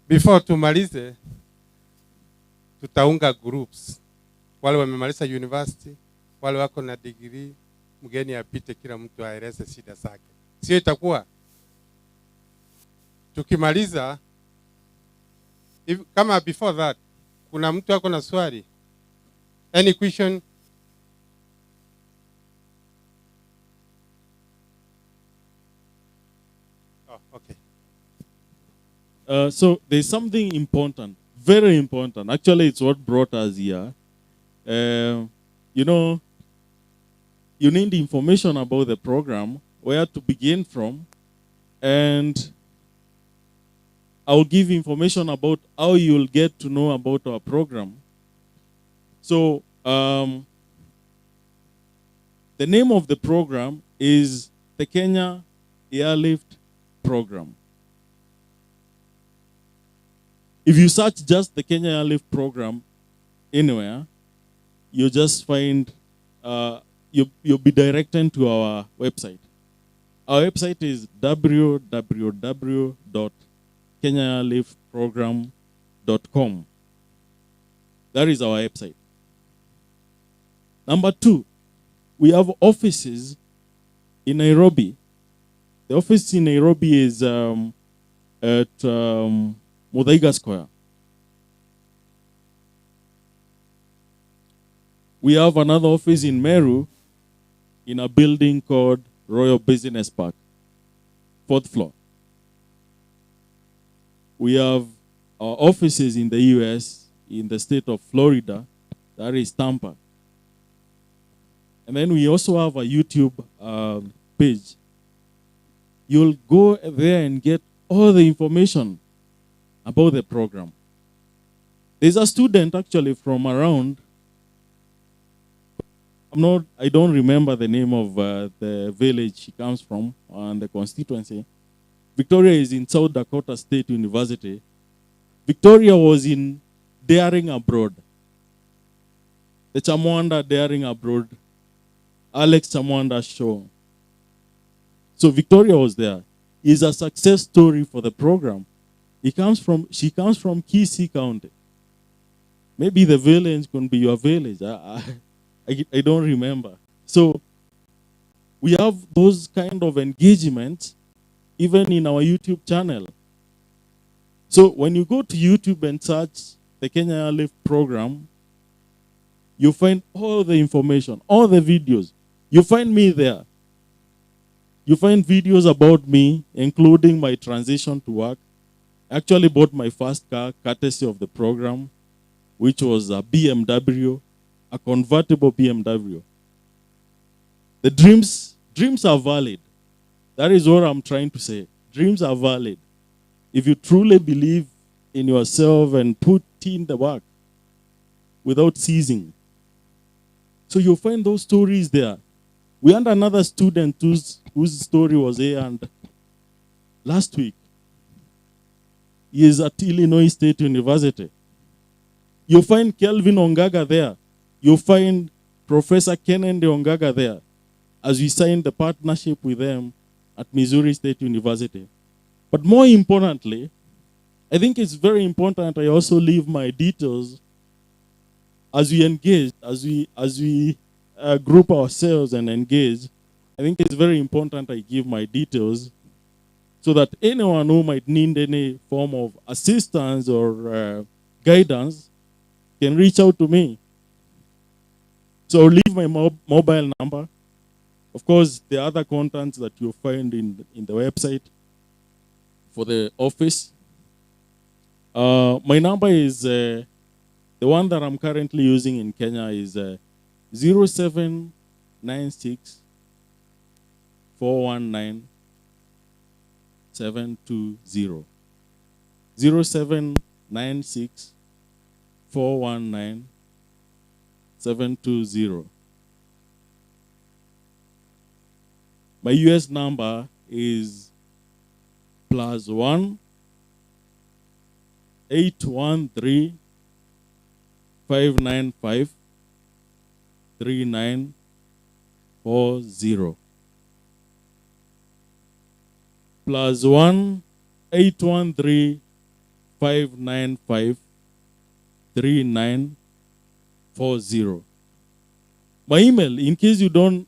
Before tumalize, tutaunga groups. Wale wamemaliza university, wale wako na degree, mgeni apite, kila mtu aeleze shida zake. Sio itakuwa? Tukimaliza, kama before that, kuna mtu ako na swali? Any question? Oh, okay.
So there's something important, very important. Actually, it's what brought us here. You know, you need information about the program, where to begin from, and I'll give information about how you'll get to know about our program. So, the name of the program is the Kenya Airlift Program. If you search just the Kenya Airlift Program anywhere, you just find, you'll be directed to our website. Our website is www.kenyaairliftprogram.com. That is our website. Number 2, we have offices in Nairobi. The office in Nairobi is at Muthaiga Square. We have another office in Meru in a building called Royal Business Park, 4th floor. We have our offices in the US, in the state of Florida, that is Tampa. And then we also have a YouTube page. You'll go there and get all the information about the program. There's a student actually from around, I don't remember the name of the village she comes from and the constituency. Victoria is in South Dakota State University. Victoria was in Daring Abroad. The Chamwanda Daring Abroad, Alex Chamwanda show. So Victoria was there. It's a success story for the program. She comes from Kisii County. Maybe the village can be your village. I don't remember. So we have those kind of engagements even in our YouTube channel. So when you go to YouTube and search the Kenya Airlift Program, you find all the information, all the videos. You find me there. You find videos about me, including my transition to work. I actually bought my first car, courtesy of the program, which was a BMW, a convertible BMW. The dreams are valid. That is what I'm trying to say. Dreams are valid. If you truly believe in yourself and put in the work without ceasing. So you'll find those stories there. We had another student whose story was here and last week. He is at Illinois State University. You'll find Kelvin Ongaga there. You'll find Professor Kennedy Ongaga there as we signed the partnership with them at Missouri State University. But more importantly, I think it's very important I also leave my details as we engage, as we group ourselves and engage. I think it's very important I give my details so that anyone who might need any form of assistance or guidance can reach out to me. So I'll leave my mobile number. Of course, the other contacts that you'll find in the website for the office. My number is, the one that I'm currently using in Kenya is 0796 419 720. 0796 419 720. My US number is +1 813 595 3940. +1 813 5953940. My email, in case you don't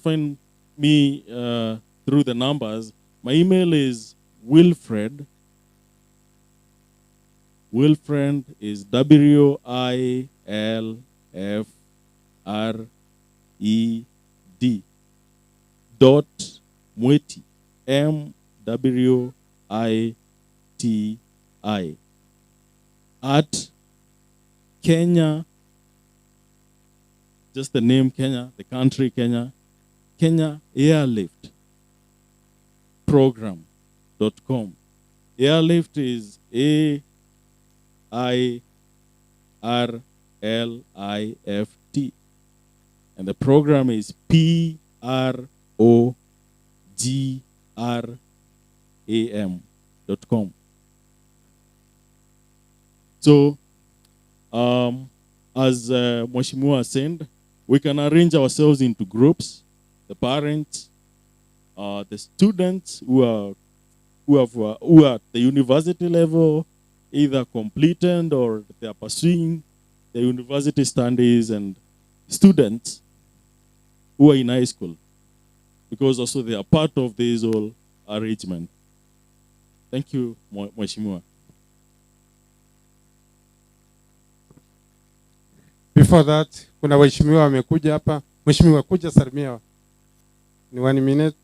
find me through the numbers, my email is Wilfred. Wilfred is WILFRED dot Mwiti, MWITI at Kenya, just the name Kenya, the country Kenya, Kenya Airlift Program.com. Airlift is AIRLIFT, and the program is PROGRAM.com. So, as Mheshimiwa said, we can arrange ourselves into groups. The parents, the students who are at the university level, either completed or they are pursuing the university studies, and students who are in high school, because also they are part of this whole arrangement. Thank you, Mheshimiwa.
Before that, kuna waheshimiwa wamekuja hapa. Mheshimiwa, kuja salimia. Ni 1 minute.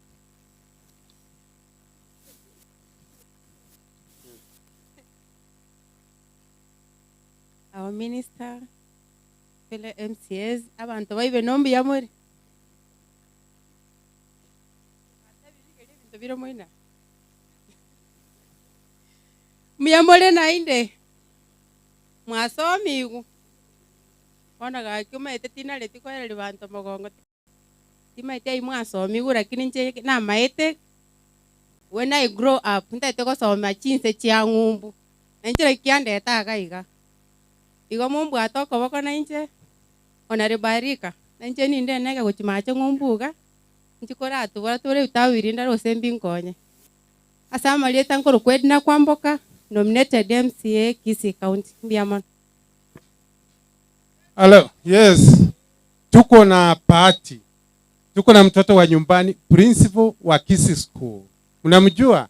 Our minister, fellow MCAs, abantu baibe nombi ya muri. Muyamole na inde. Mwasomi igu. Ona ga kuma etitina leti kwa ile bantu mogongo. Tima ite mwasomi igu lakini nje na maete. When I grow up, ndete ko soma chinse chia ngumbu. Nje kiande takaiga. Igo mumbu atoko bako na nje. Ona ribarika. Nje ni nde nega kuchimache ngumbuga. Nchikora atubora tore utawirinda rosembi nkonye. Asama lieta nkoro kwedina kwamboka. Nominated MCA Kisii County. Mbiamon.
Hello, yes. Tuko na party. Tuko na mtoto wa nyumbani, principal wa Kisii School. Unamjua?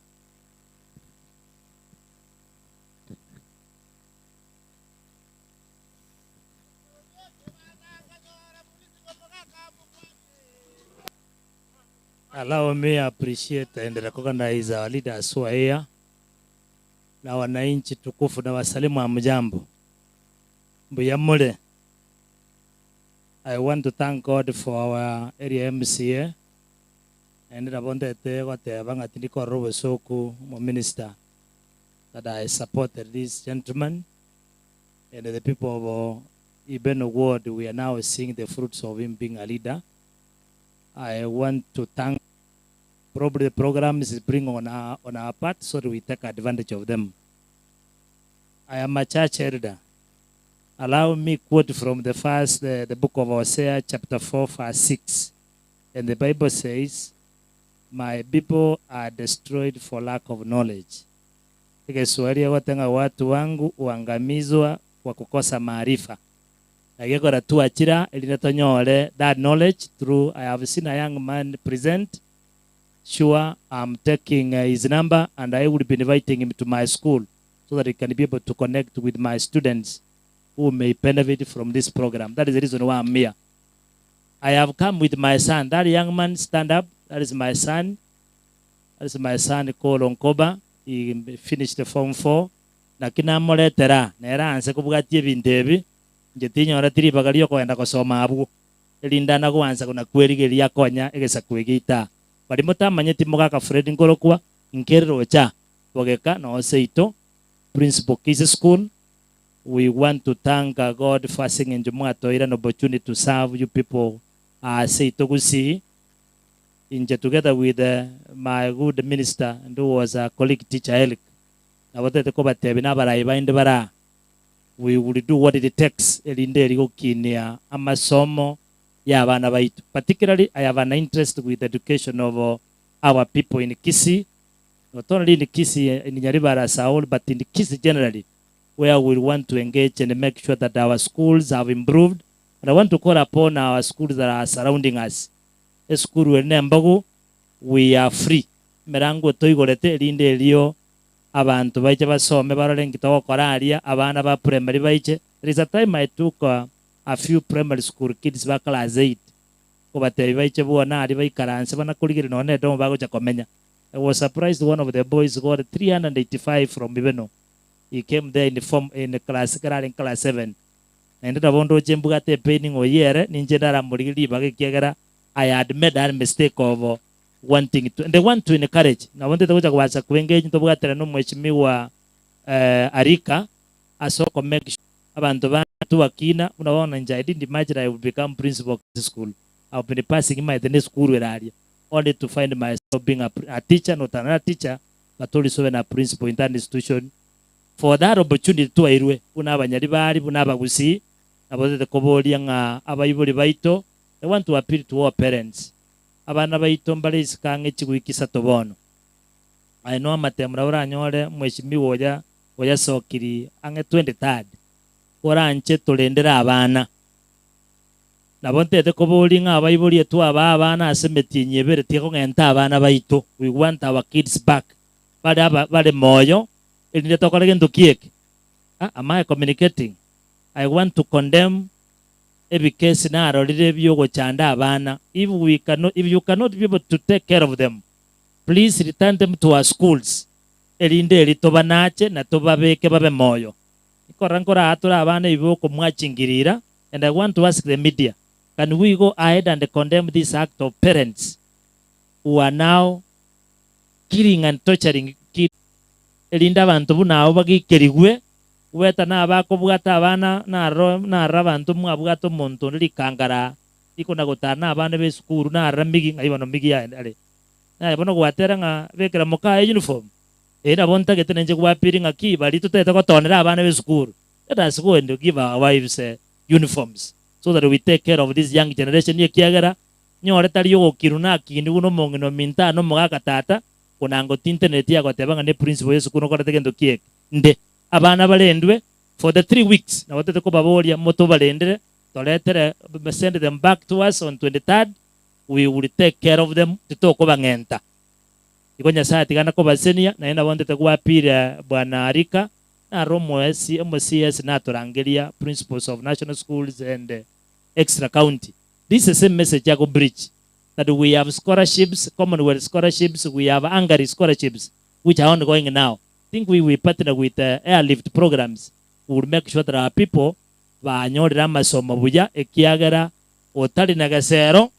Allow me appreciate and recognize our leaders who are here. Na wananchi tukufu na wasalimu amjambo. Mbuyamule. I want to thank God for our area MCA. And I wanted to thank Robo Soku, my minister, that I supported this gentleman. And the people of Ibeno Ward, we are now seeing the fruits of him being a leader. I want to thank probably the programs is bring on our part so that we take advantage of them. I am a church elder. Allow me quote from the book of Hosea, chapter 4, verse 6. And the Bible says, my people are destroyed for lack of knowledge. Kiswahili watenga watu wangu uangamizwa kwa kukosa maarifa. Nagekora tuachira elinatonyole that knowledge through I have seen a young man present. Sure, I'm taking his number and I will be inviting him to my school so that he can be able to connect with my students who may benefit from this program. That is the reason why I'm here. I have come with my son. That young man, stand up. That is my son. That is my son called Onkoba. He finished the Form 4. Na kina moletera. Nera anse kubugatie bintebi. Njetinya ora tiri bagalio kwenda kusoma abu. Elindana kuanza kuna kwerigeria konya egesa kwegita. Bali mutamanyeti mugaka Fred Ngorokwa nkerero cha wageka no seito Principal Kisii School. We want to thank God for singing in Jumato an opportunity to serve you people. Say to Kisii, together with my good minister and who was a colleague teacher Elik. We will do what it takes. Particularly, I have an interest with the education of our people in Kisii. not only in Kisii, in Nyaribara, Saul, but in Kisii generally, where we want to engage and make sure that our schools have improved. And I want to call upon our schools that are surrounding us. A school where Nembago, we are free. Merango toigorete linde lio abantu baiche basome barolengi to koraria abana ba primary baiche. There is a time I took a few primary school kids back class 8. Kobateri baiche buona ari baikaranse bana kuligiri none don't bago cha komenya. I was surprised one of the boys got 385 from Ibeno. He came there in the class in class 7. And the bondo jembugate painting or year ninja murili bagiagara. I had made that mistake of wanting to, and they want to encourage. I wanted to watch a engage into what no mweshimiwa Arika asoko make sure abantu to akina unaona nje. I didn't imagine I would become principal of the school. I've been passing in my the school area only to find myself being a teacher, not another teacher, but also a principal in that institution. For that opportunity to irwe unabanyaribari unabagusi about the koboli nga abayibuli baito. I want to appeal to all parents. Abana baito mbale isikange chikuikisa tobono. I know matemra ura nyore mweshimiwa oya sokiri ange 23rd. Ora anche tolendera abana. Nabonte de koboli nga abayibuli etu abana asemeti nyebere tiko ngenta abana baito. We want our kids back. Bale moyo. Am I communicating? I want to condemn every case na review chanda abana. If you cannot be able to take care of them, please return them to our schools. Elinde litobanache na tobabeke babe moyo. Ikorankora atura abana iboko mwachingirira, and I want to ask the media, can we go ahead and condemn this act of parents who are now killing and torturing kids? Elinda abantu buna bagikerigwe weta na bako bwata abana na rabantu mwabwato monto likangara iko na gotana abana be skuru na ramigi ngaibono migi ya ale na ibono gwatera nga bekera moka uniform era bonta getene nje kwapiri nga ki bali tuteta gotonera abana be skuru. Let us go and give our wives uniforms so that we take care of this young generation ye kiagara nyore tali yo kiruna kindi uno mongino minta no mogaka tata kunango internet ya gotebanga ne principal yesu kuno kora tegendo kiek nde abana balendwe for the 3 weeks na watete ko babolia moto balendere toletere send them back to us on 23rd. We will take care of them tutoko bangenta ikonya saa tigana ko basenia na ina wandete kwa pira bwana Arika na romo MCS na torangelia principals of national schools and extra county. This is the same message ya go bridge that we have scholarships, Commonwealth scholarships, we have Hungary scholarships, which are ongoing now. I think we will partner with airlift programs. We will make sure that our people, banyorera masomo buya ekiagera otali nagasero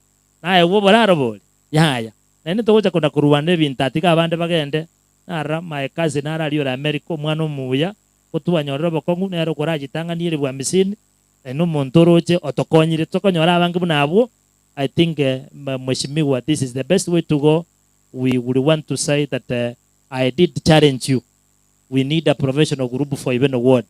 naye woborarobole yaya nene togocha kuna kuruwana ebintu atika abande bagende nara my cousin nara aliora America omwana omuya otubanyorera bokongu nero koragitang'aniire bwa misini eno montoroche otokonyire tokonyora abange bunabo. I think Mweshimiwa, this is the best way to go. We would want to say that I did challenge you. We need a professional group for even a word.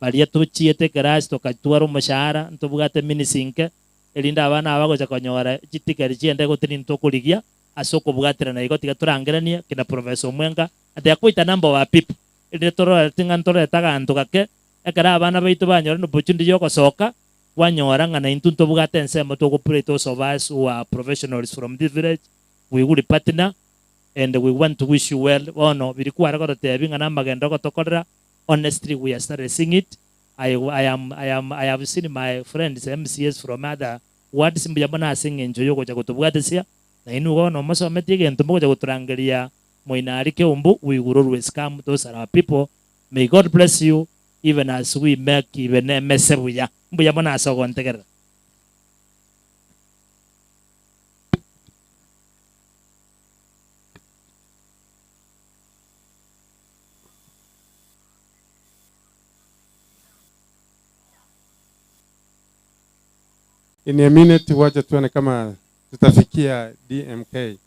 Balia to chiete garage to katuaro mashara to bugate minisinke elinda abana abago chakonyora chitikari chiende go tinin to kuligia asoko bugatira na igoti gaturangirania kina professor mwenga ate akwita number of people ile toro tingantoro taganto kake ekara abana baitu banyora no opportunity yoko soka wanyora ngana intunto bugate nsema to cooperate those of us who are professionals from this village. We will partner and we want to wish you well. Oh no, bilikuwa rako tebi ngana magendo ko tokorera. Honestly, we are started seeing it. I have seen my friends MCS from other wards mbiyabana sing enjoy ko jago tobugate sia na inu go no maso metige ntumbo jago turangelia moina Arike umbu. We will always come. Those are our people. May God bless you even as we make even mesebuya mbiyabana so go ntegera.
In a minute wacha tuone kama tutafikia DMK.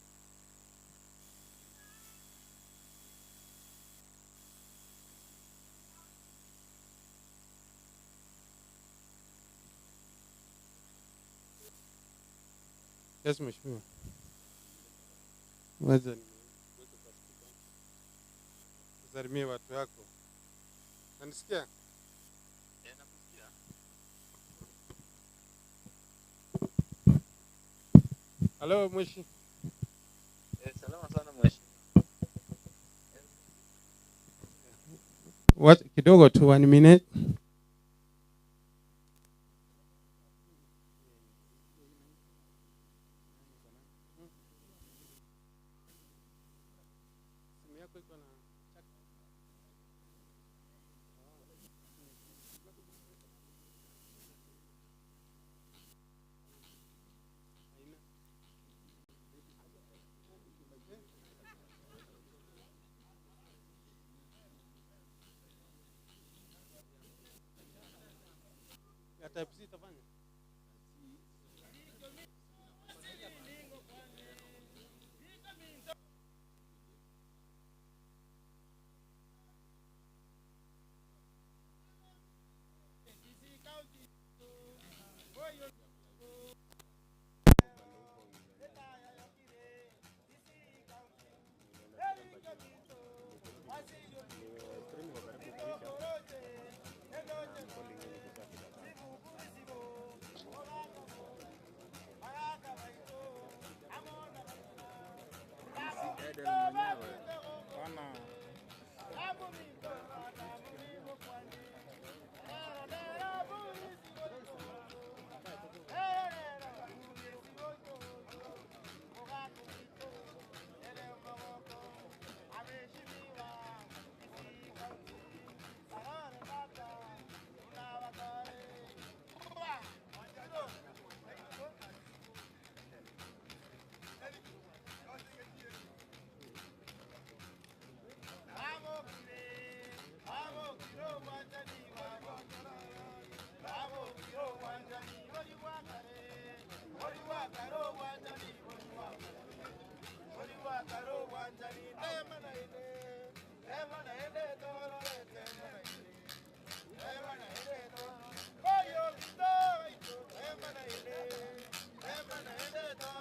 Yes, mheshimiwa. Wacha Salimia watu wako. Unanisikia? Halo mwishi.
Salama sana mwishi.
What kidogo tu 1 minute.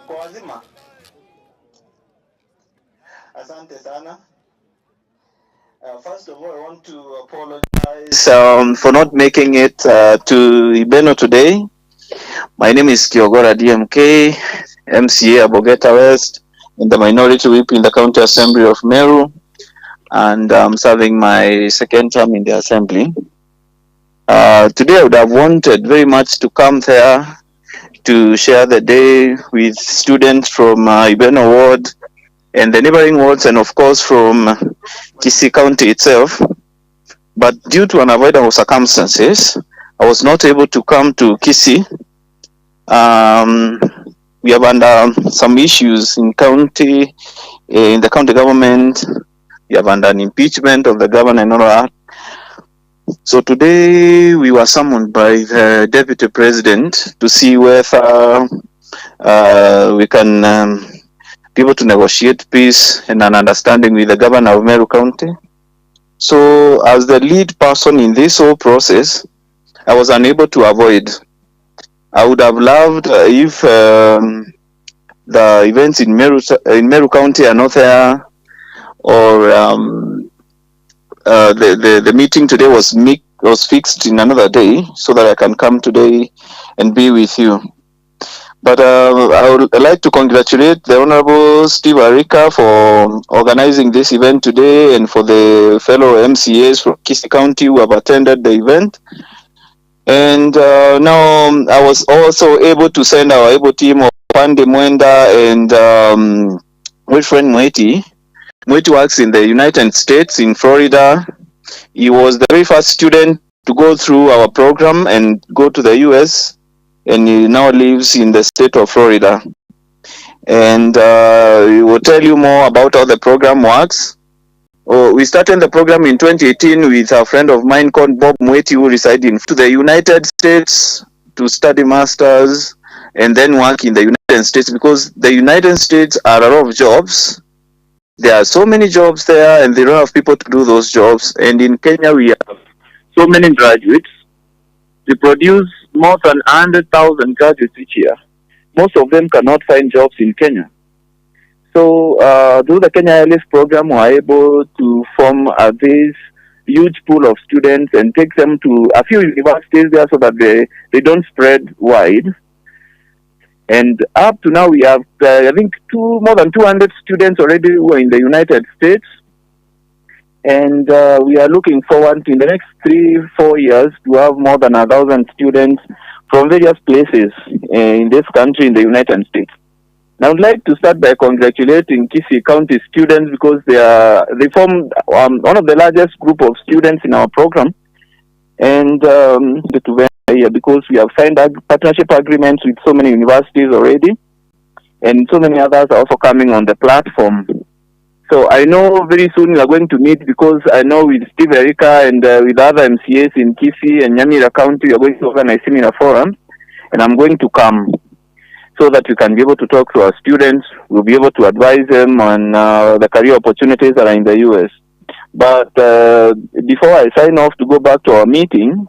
Kwa wazima. Asante sana. First of all, I want to apologize for not making it to Ibeno today. My name is Kiogora DMK, MCA Abogeta West, in the Minority Whip in the County Assembly of Meru, and I'm serving my second term in the Assembly. Today I would have wanted very much to come there to share the day with students from Ibeno Ward and the neighboring wards, and of course from Kisii County itself. But due to unavoidable circumstances, I was not able to come to Kisii. We have under some issues in the county government. We have under an impeachment of the governor and all that. So today we were summoned by the deputy president to see whether we can be able to negotiate peace and an understanding with the governor of Meru County. So as the lead person in this whole process, I was unable to avoid. I would have loved if the events in Meru County are not there, or the meeting today was fixed in another day so that I can come today and be with you. But I would like to congratulate the Honorable Steve Arika for organizing this event today, and for the fellow MCAs from Kisii County who have attended the event. And now I was also able to send our able team of Pande Mwenda and my friend Mweti. Mweti works in the United States, in Florida. He was the very first student to go through our program and go to the US, and he now lives in the state of Florida. And he will tell you more about how the program works. We started the program in 2018 with a friend of mine called Bob Mweti, who resides in the United States to study masters and then work in the United States, because the United States are a lot of jobs. There are so many jobs there, and they don't have people to do those jobs. And in Kenya, we have so many graduates. We produce more than 100,000 graduates each year. Most of them cannot find jobs in Kenya. So through the Kenya Airlifts program, we're able to form this huge pool of students and take them to a few universities there so that they don't spread wide. And up to now, we have, I think, more than 200 students already who are in the United States. And we are looking forward to, in the next 3-4 years, to have more than 1,000 students from various places in this country, in the United States. And I would like to start by congratulating Kisii County students because they formed one of the largest group of students in our program. And because we have signed partnership agreements with so many universities already, and so many others are also coming on the platform. So I know very soon we are going to meet, because I know with Steve Arika and with other MCAs in Kisii and Nyamira County, we are going to organize similar forums, and I'm going to come so that we can be able to talk to our students. We'll be able to advise them on the career opportunities that are in the U.S. But before I sign off to go back to our meeting,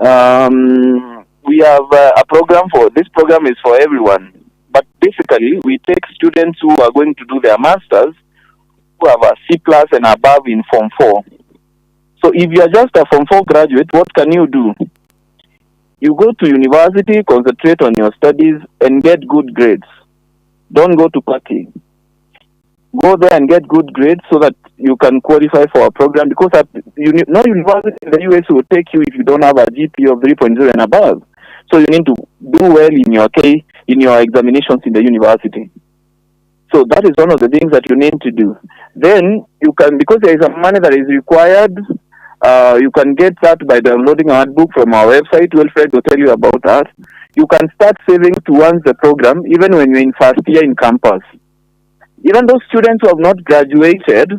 we have a program this program is for everyone. But basically, we take students who are going to do their masters, who have a C+ and above in Form 4. So if you are just a Form 4 graduate, what can you do? You go to university, concentrate on your studies, and get good grades. Don't go to party. Go there and get good grades so that you can qualify for a program, because no university in the US will take you if you don't have a GPA of 3.0 and above. So you need to do well in your examinations in the university. So that is one of the things that you need to do. Then you can, because there is some money that is required, you can get that by downloading our book from our website. Wilfred will tell you about that. You can start saving towards the program even when you're in first year in campus. Even those students who have not graduated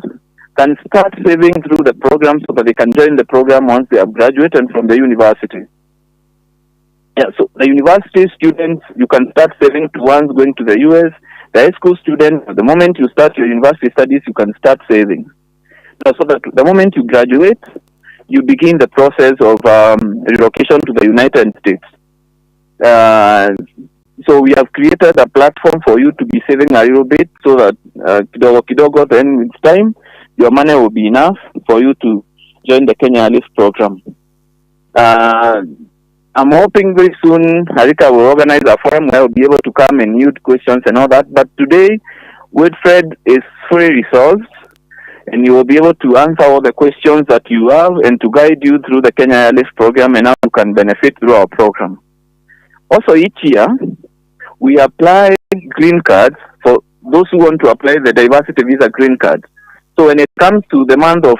can start saving through the program so that they can join the program once they have graduated from the university. Yeah, so the university students, you can start saving towards going to the US. The high school students, the moment you start your university studies, you can start saving. So that the moment you graduate, you begin the process of relocation to the United States. So we have created a platform for you to be saving a little bit, so that kidogo, then with time, your money will be enough for you to join the Kenya Airlifts program. I'm hoping very soon Arika will organize a forum where we'll be able to come and mute questions and all that. But today, Wilfred is fully resourced, and you will be able to answer all the questions that you have and to guide you through the Kenya Airlifts program and how you can benefit through our program. Also, each year, we apply green cards for those who want to apply the diversity visa green card. So when it comes to the month of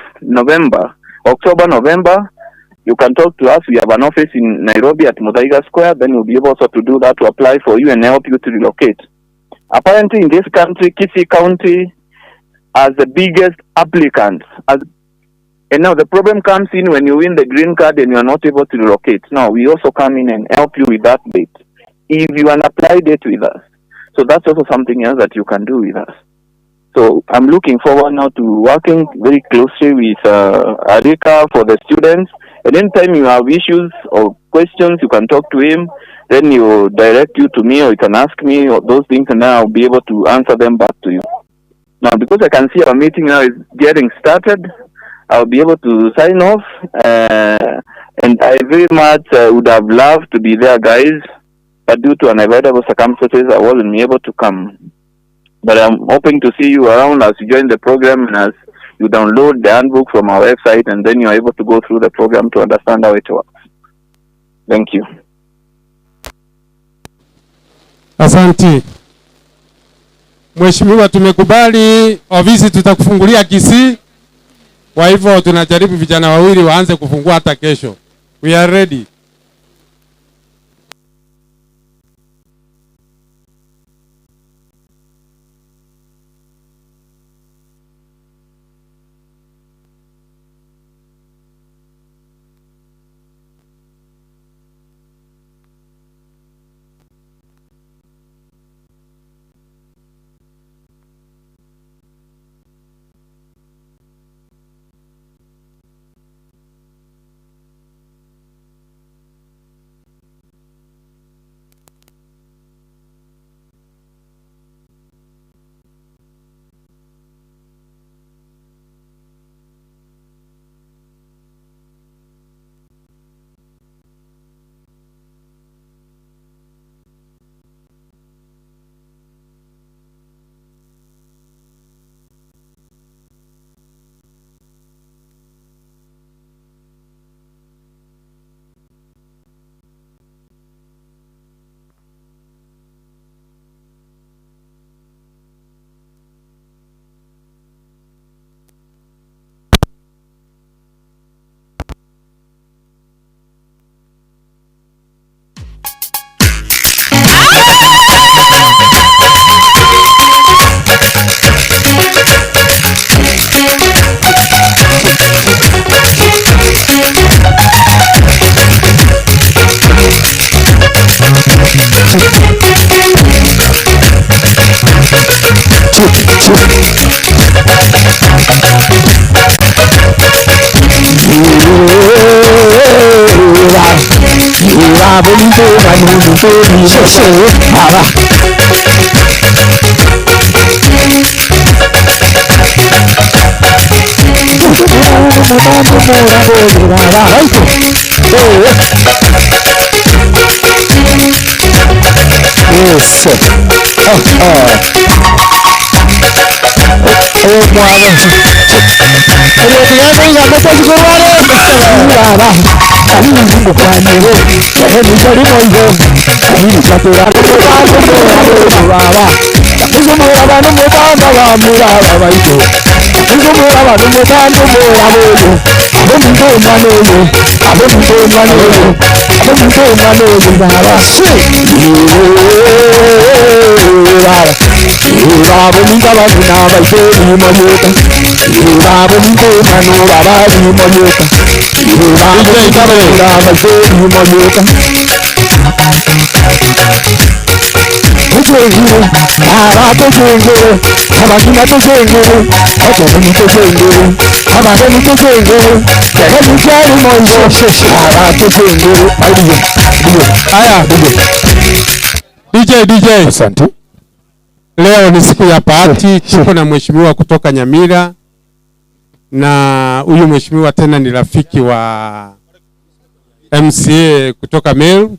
October, November, you can talk to us. We have an office in Nairobi at Muthaiga Square. Then we'll be able also to do that, to apply for you and help you to relocate. Apparently, in this country, Kisii County has the biggest applicants. And now the problem comes in when you win the green card and you are not able to relocate. Now, we also come in and help you with that bit, if you an apply date with us. So that's also something else that you can do with us. So I'm looking forward now to working very closely with Arika for the students. And anytime you have issues or questions, you can talk to him. Then he will direct you to me, or you can ask me or those things, and then I'll be able to answer them back to you. Now, because I can see our meeting now is getting started, I'll be able to sign off. And I very much would have loved to be there, guys, but due to unavoidable circumstances, I wasn't able to come. But I'm hoping to see you around as you join the program and as you download the handbook from our website, and then you're able to go through the program to understand how it works. Thank you.
Asante. Mheshimiwa, tumekubali ofisi tutakufungulia Kisii. Kwa hivyo tunajaribu vijana wawili waanze kufungua hata kesho. We are ready. DJ.
Asante.
Leo ni siku ya party, tuko na mheshimiwa kutoka Nyamira, na huyu mheshimiwa tena ni rafiki wa MCA kutoka Meru.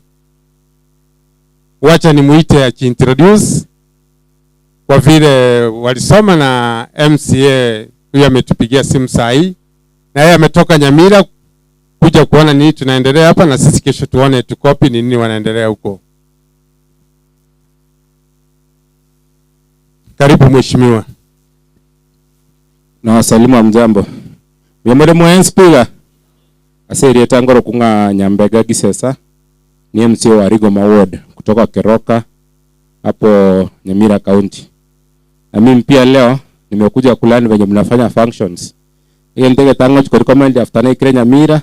Wacha nimuite akintroduce kwa vile walisoma na MCA. Huyu ametupigia simu saa hii na yeye ametoka Nyamira kuja kuona nini tunaendelea hapa, na sisi kesho tuone tukopi nini wanaendelea huko. Karibu mheshimiwa.
Na wasalimu wa mjambo. Myamore mwenspiga. Aseri etangoro kunga Nyambega Gisesa. Ni MCA wa Arika Ward kutoka Keroka hapo Nyamira County. Na mimi pia leo nimekuja kulani venye mnafanya functions. Ile ndege tango chukuri comment after na ikire Nyamira.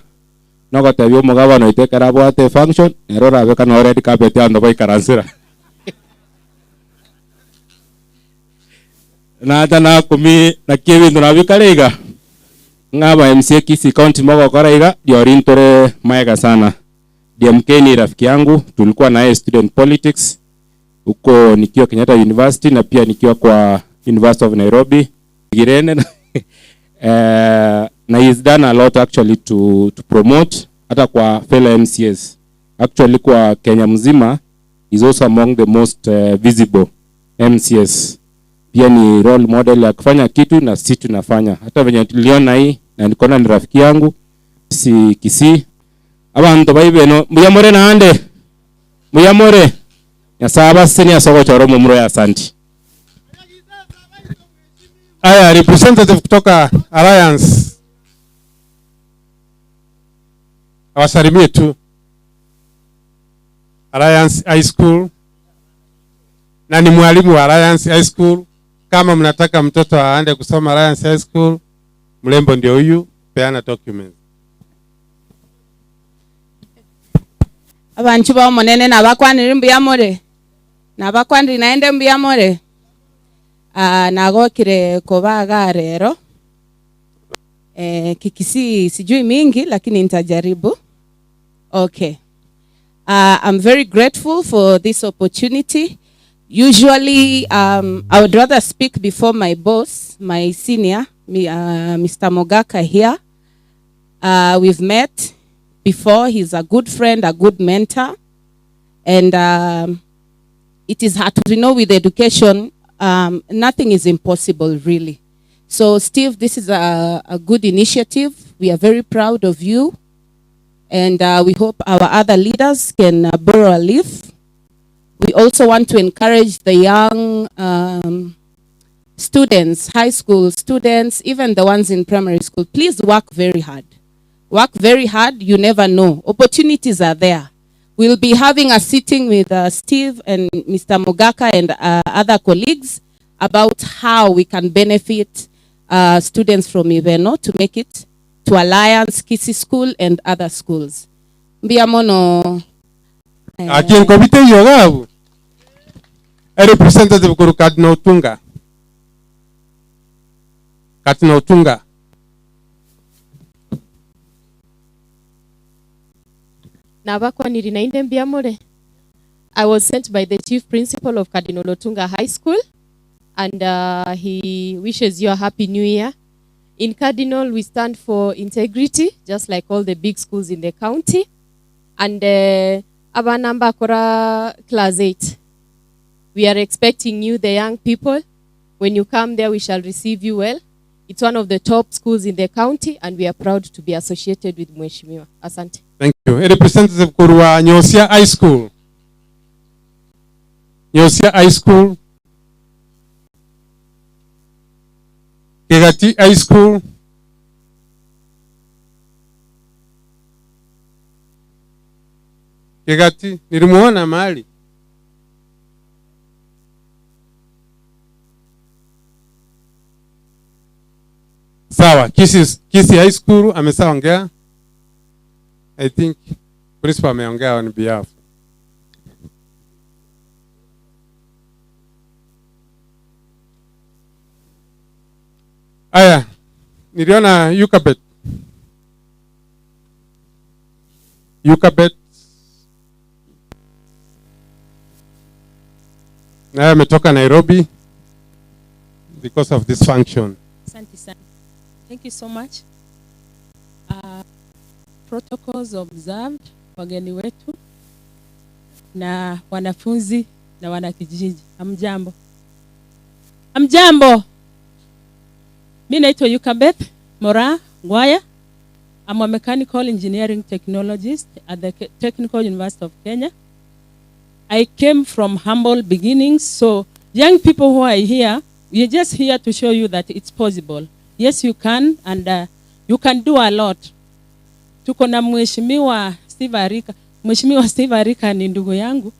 Noko tabio mugaba no iteka rabwate function. Erora abeka no already kapete ando boy karansira. Na hata na kumi na kiwi ndo nabikarega ngaba MCA Kisii County mogo koraiga diorintore maega sana. DMK ni rafiki yangu, tulikuwa na student politics huko nikiwa Kenyatta University na pia nikiwa kwa University of Nairobi Girene. Na he's done a lot actually to promote hata kwa fellow MCAs. Actually kwa Kenya mzima is also among the most visible MCAs. Pia ni role model ya kufanya kitu na sisi tunafanya. Hata venye tuliona hii na nikona ni rafiki yangu si Kisii. Abantu ba Ibeno muyamore na ande. Muyamore. Ya saba seni ya soko choro mumro ya Santi.
Aya, representative kutoka Alliance. Awasalimie tu. Alliance High School. Na ni mwalimu wa Alliance High School. Kama mnataka mtoto aende kusoma Alliance High School, mlembo ndio huyu, peana document.
Abantu ba monene na bakwanira mbiyamore. Na bakwandira naende mbiyamore. Nagokire kubaga rero. Kikisi sijui mingi lakini nitajaribu. Okay. I'm very grateful for this opportunity. Usually, I would rather speak before my boss, my senior, Mr. Mogaka here. We've met before. He's a good friend, a good mentor. And it is hard to know with education, nothing is impossible, really. So, Steve, this is a good initiative. We are very proud of you. And we hope our other leaders can borrow a leaf. We also want to encourage the young students, high school students, even the ones in primary school. Please work very hard. Work very hard. You never know. Opportunities are there. We'll be having a sitting with Steve and Mr. Mogaka and other colleagues about how we can benefit students from Ibeno to make it to Alliance, Kisii School, and other schools. Mbiamono.
Akien komite yogabu. A representative kuru Cardinal Tunga. Cardinal Tunga.
Nabakwa nirinainde mbiamore. I was sent by the chief principal of Cardinal Otunga High School, and he wishes you a happy new year. In Cardinal, we stand for integrity, just like all the big schools in the county. And Abanamba Kora class 8. We are expecting you, the young people. When you come there, we shall receive you well. It's one of the top schools in the county, and we are proud to be associated with Mheshimiwa. Asante.
Thank you. A representative Kurwa Nyosia High School. Nyosia High School. Kegati High School. Kegati, nilimuona mahali. Sawa, Kisii High School amesaongea. I think principal ameongea on behalf. Aya, niliona Yukabet. Naye ametoka Nairobi because of this function.
Asante sana. Thank you so much. Protocols observed, wageni wetu na wanafunzi na wanakijiji. Hamjambo. Hamjambo. Mimi naitwa Yukabeth Mora Ngwaya. I'm a mechanical engineering technologist at the Technical University of Kenya. I came from humble beginnings, so young people who are here, we're just here to show you that it's possible. Yes, you can, and you can do a lot. Tuko na Mheshimiwa Steve Arika. Mheshimiwa Steve Arika ni ndugu yangu,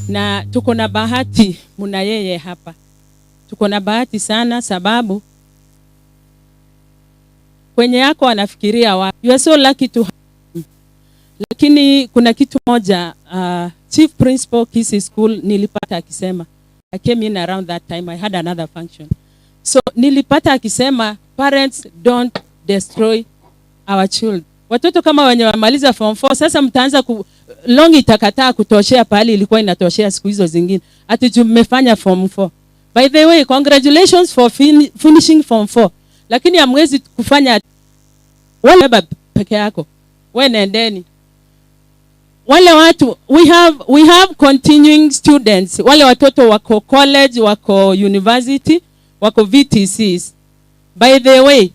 na tuko na bahati muna yeye hapa. Tuko na bahati sana sababu kwenye yako anafikiria wapi. You are so lucky to have him. Lakini kuna kitu moja, Chief Principal Kisii School nilipata akisema. I came in around that time, I had another function. So nilipata akisema, parents don't destroy our children. Watoto kama wenye wamaliza form 4, sasa mtaanza long itakataa kutoshea pale ilikuwa inatoshea siku hizo zingine. Ati tumefanya form 4. By the way, congratulations for finishing form 4. Lakini hamwezi kufanya wale peke yako. Wewe nendeni. Wale watu, we have continuing students. Wale watoto wako college, wako university, wako VTCs. By the way,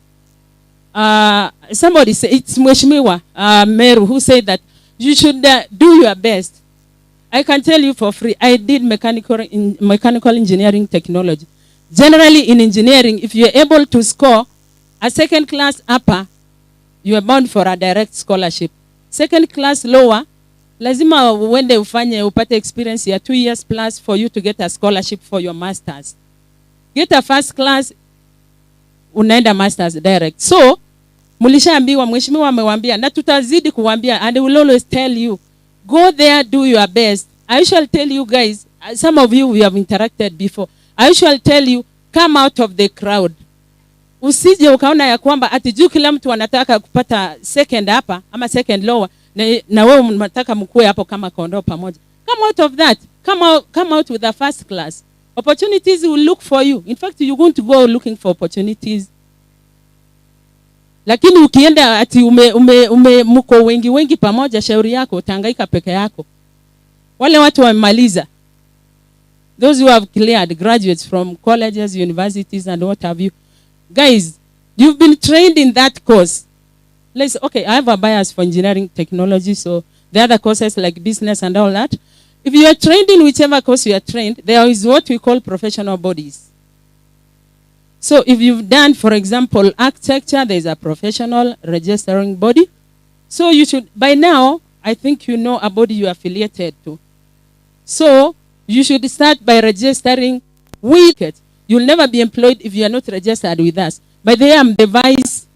somebody said, it's Mheshimiwa Meru who said that you should do your best. I can tell you for free, I did mechanical engineering technology. Generally in engineering, if you're able to score a second class upper, you are bound for a direct scholarship. Second class lower, lazima uende ufanye upate experience ya 2 years plus for you to get a scholarship for your masters. Get a first class, unaenda masters direct. So, mulishaambiwa, Mheshimiwa amewaambia, na tutazidi kuwaambia, and I will always tell you, go there, do your best. I shall tell you guys, some of you we have interacted before, I shall tell you, come out of the crowd. Usije ukaona ya kwamba ati juu kila mtu anataka kupata second hapa ama second lower na wewe unataka mkue hapo kama kondoo pamoja. Come out of that. Come out with the first class. Opportunities will look for you. In fact, you're going to go looking for opportunities. Lakini ukienda ati mko wengi pamoja, shauri yako utahangaika peke yako. Wale watu wamemaliza. Those who have cleared, graduates from colleges, universities and what have you. Guys, you've been trained in that course. Okay, I have a bias for engineering technology, so the other courses like business and all that. If you are trained in whichever course you are trained, there is what we call professional bodies. So if you've done, for example, architecture, there is a professional registering body. So you should, by now, I think you know a body you are affiliated to. So you should start by registering with it. You'll never be employed if you are not registered with us. By the way, I'm the vice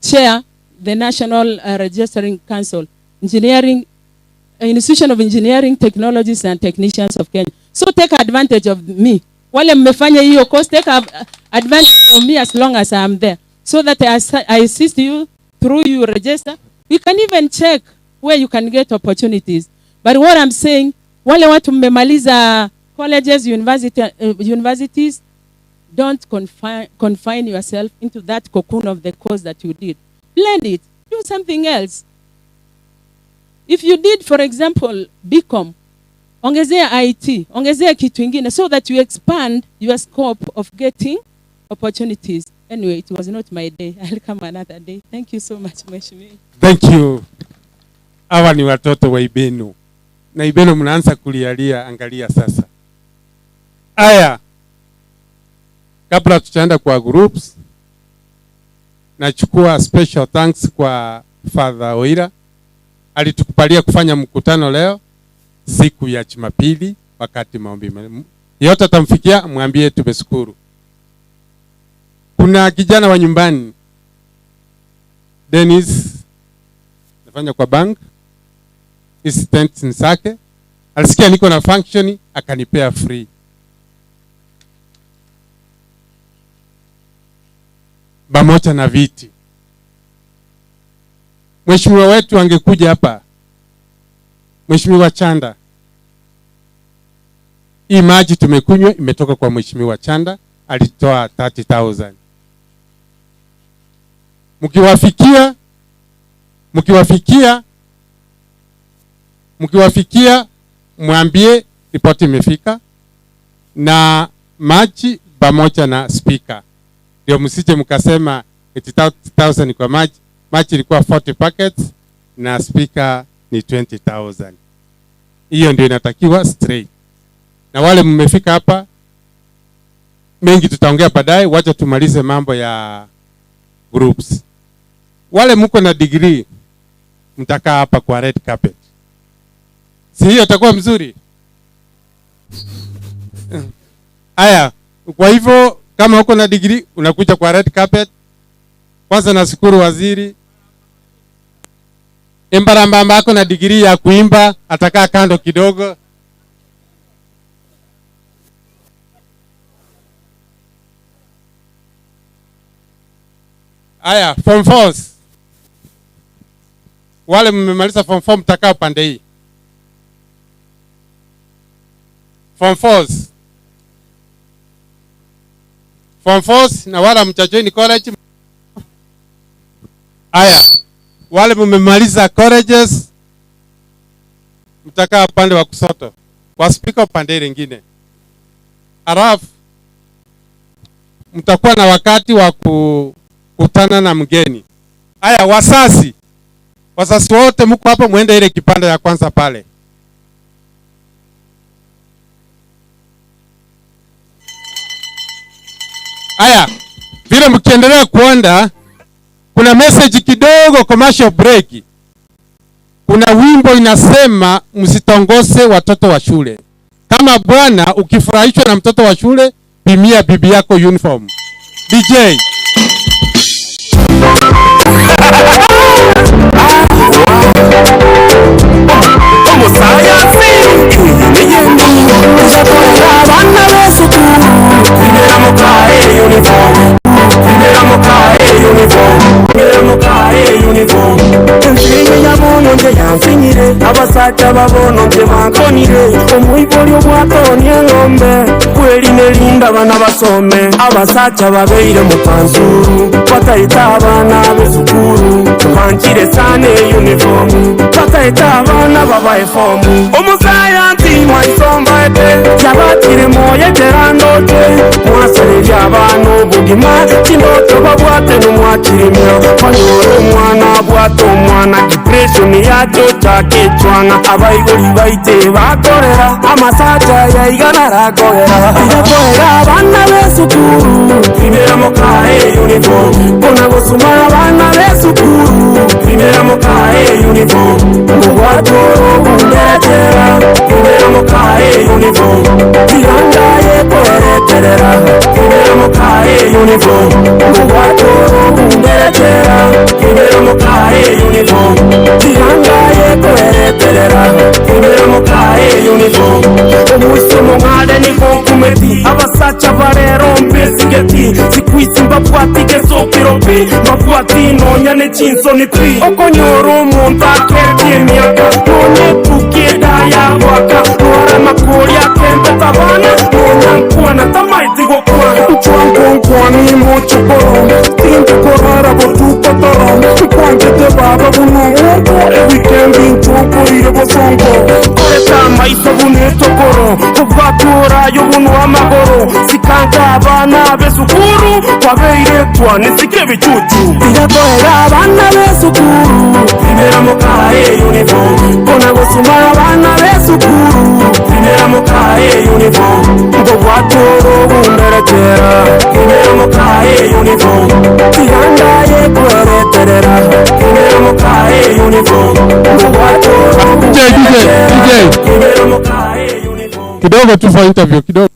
chair, the National Registering Council, Institution of Engineering Technologies and Technicians of Kenya. So take advantage of me. Wale mmefanya hiyo course, take advantage of me as long as I'm there. So that I assist you through you register. We can even check where you can get opportunities. But what I'm saying, wale watu mmemaliza colleges, universities, don't confine yourself into that cocoon of the course that you did. Blend it. Do something else. If you did, for example, BCom, ongezea IT, ongezea kitu ingine, so that you expand your scope of getting opportunities. Anyway, it was not my day. I'll come another day. Thank you so much, Mheshimiwa.
Thank you. Hawa ni watoto wa Ibeno. Na Ibeno mnaanza kulialia, angalia sasa. Aya. Kabla tutaenda kwa groups, nachukua special thanks kwa Father Oira. Alitukubalia kufanya mkutano leo siku ya Jumapili wakati maombi. Yote atamfikia, mwambie tumeshukuru. Kuna kijana wa nyumbani Dennis nafanya kwa bank assistant nsake, alisikia niko na function akanipea free. Pamoja na viti. Mheshimiwa wetu angekuja hapa, Mheshimiwa Chanda, hii maji tumekunywa imetoka kwa Mheshimiwa Chanda, alitoa 30,000. Mkiwafikia mwambie ripoti imefika na maji pamoja na speaker. Ndio msije mkasema 80,000 kwa maji. Maji ilikuwa 40 packets na speaker ni 20,000. Hiyo ndio inatakiwa straight. Na wale mmefika hapa, mengi tutaongea baadaye, wacha tumalize mambo ya groups. Wale mko na degree mtakaa hapa kwa red carpet. Si hiyo itakuwa mzuri? Aya, kwa hivyo kama uko na degree unakuja kwa red carpet. Kwanza nashukuru waziri. Embarambamba ako na degree ya kuimba, atakaa kando kidogo. Aya, form 4. Wale mmemaliza form 4 mtakaa pande hii. Form 4. Form 4 na wala mchajoini college. Aya, wale mmemaliza colleges mtakaa pande wa kusoto. Kwa speaker pande lingine. Alafu mtakuwa na wakati wa kukutana na mgeni. Aya, wasasi wote mko hapa, muende ile kipande ya kwanza pale. Aya, vile mkiendelea kuenda, kuna message kidogo, commercial break. Kuna wimbo inasema msitongose watoto wa shule. Kama bwana ukifurahishwa na mtoto wa shule, pimia bibi yako uniform. DJ
abasacha babono nje bankonire omwibulyo bwatonie ng'ombe kweli nelinda bana basome abasacha babeire mu kanzuru bataita abana b'esukuru bankire sana uniform bataita abana babaye fomu omusayansi mwaisomba ete yabatire moye terandote mwasereria abana obugima kinoto babwate n'umwakirimya banyore omwana bwato omwana depression yacho chakechwana abaigori baite bakorera amasacha yaigana rakorera irakorera abana b'esukuru primera mokae uniform kona gusuma abana b'esukuru primera mokae uniform mugwatoro bunderetera primera mokae uniform tirangaye kwereterera primera mokae uniform mugwatoro bunderetera primera mokae uniform tirangaye kwereterera primera mokae uniform omusomo babwati gesokiropi babwati nonyane chinsoni pi okonyoro monta kertie miaka nonye tukiedaya waka nora makoria kembe tabana nonyankwana tamaiti gokwana chwankonkwani mochokoro tinte korara botupatara kwangete baba bunungo evikembi nchonko ire bosongo koreta maisa bunetokoro kuvatura yobunu amagoro sikanga abana besukuru kwabeiretwa nisike bichuchu tigakoera abana besukuru primera mokae uniform kona gosuma abana besukuru primera mokae uniform ngo watoro bunderekera primera mokae uniform tiganda ye kwereterera primera mokae uniform ngo watoro bunderekera primera mokae uniform.
Kidogo tu for interview kidogo.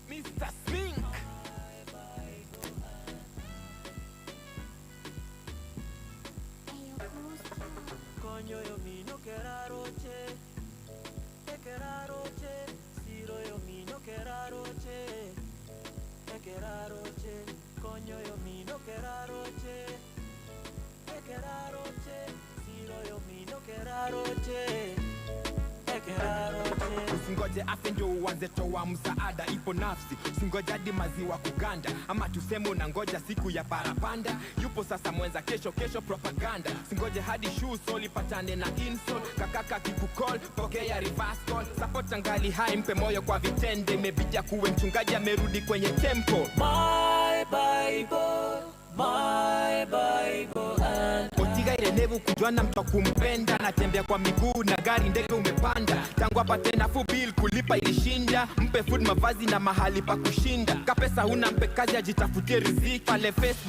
Mr. Swing. Coño yo mino que raroche, que raroche, siro yo mino que raroche, que raroche, coño yo mino que raroche, que raroche, siro yo mino que raroche. Usingoje afe ndio uanze toa msaada, ipo nafsi. Usingoje hadi maziwa kuganda, ama tuseme unangoja siku ya parapanda. Yupo sasa mwenza, kesho propaganda. Usingoje hadi shoes soli patane na insult. Kakaka kikukol, pokea reverse call. Support angali hai, mpe moyo kwa vitende. Imebidi kuwe mchungaji amerudi kwenye tempo. My Bible, my Bible and Otiga ile nevu kujuana mtu kumpenda. Natembea kwa miguu na gari ndege umepanda. Tangu hapa tena full bill kulipa ilishinda. Mpe food mavazi na mahali pa kushinda. Kapesa huna mpe kazi ajitafutie riziki. Pale Facebook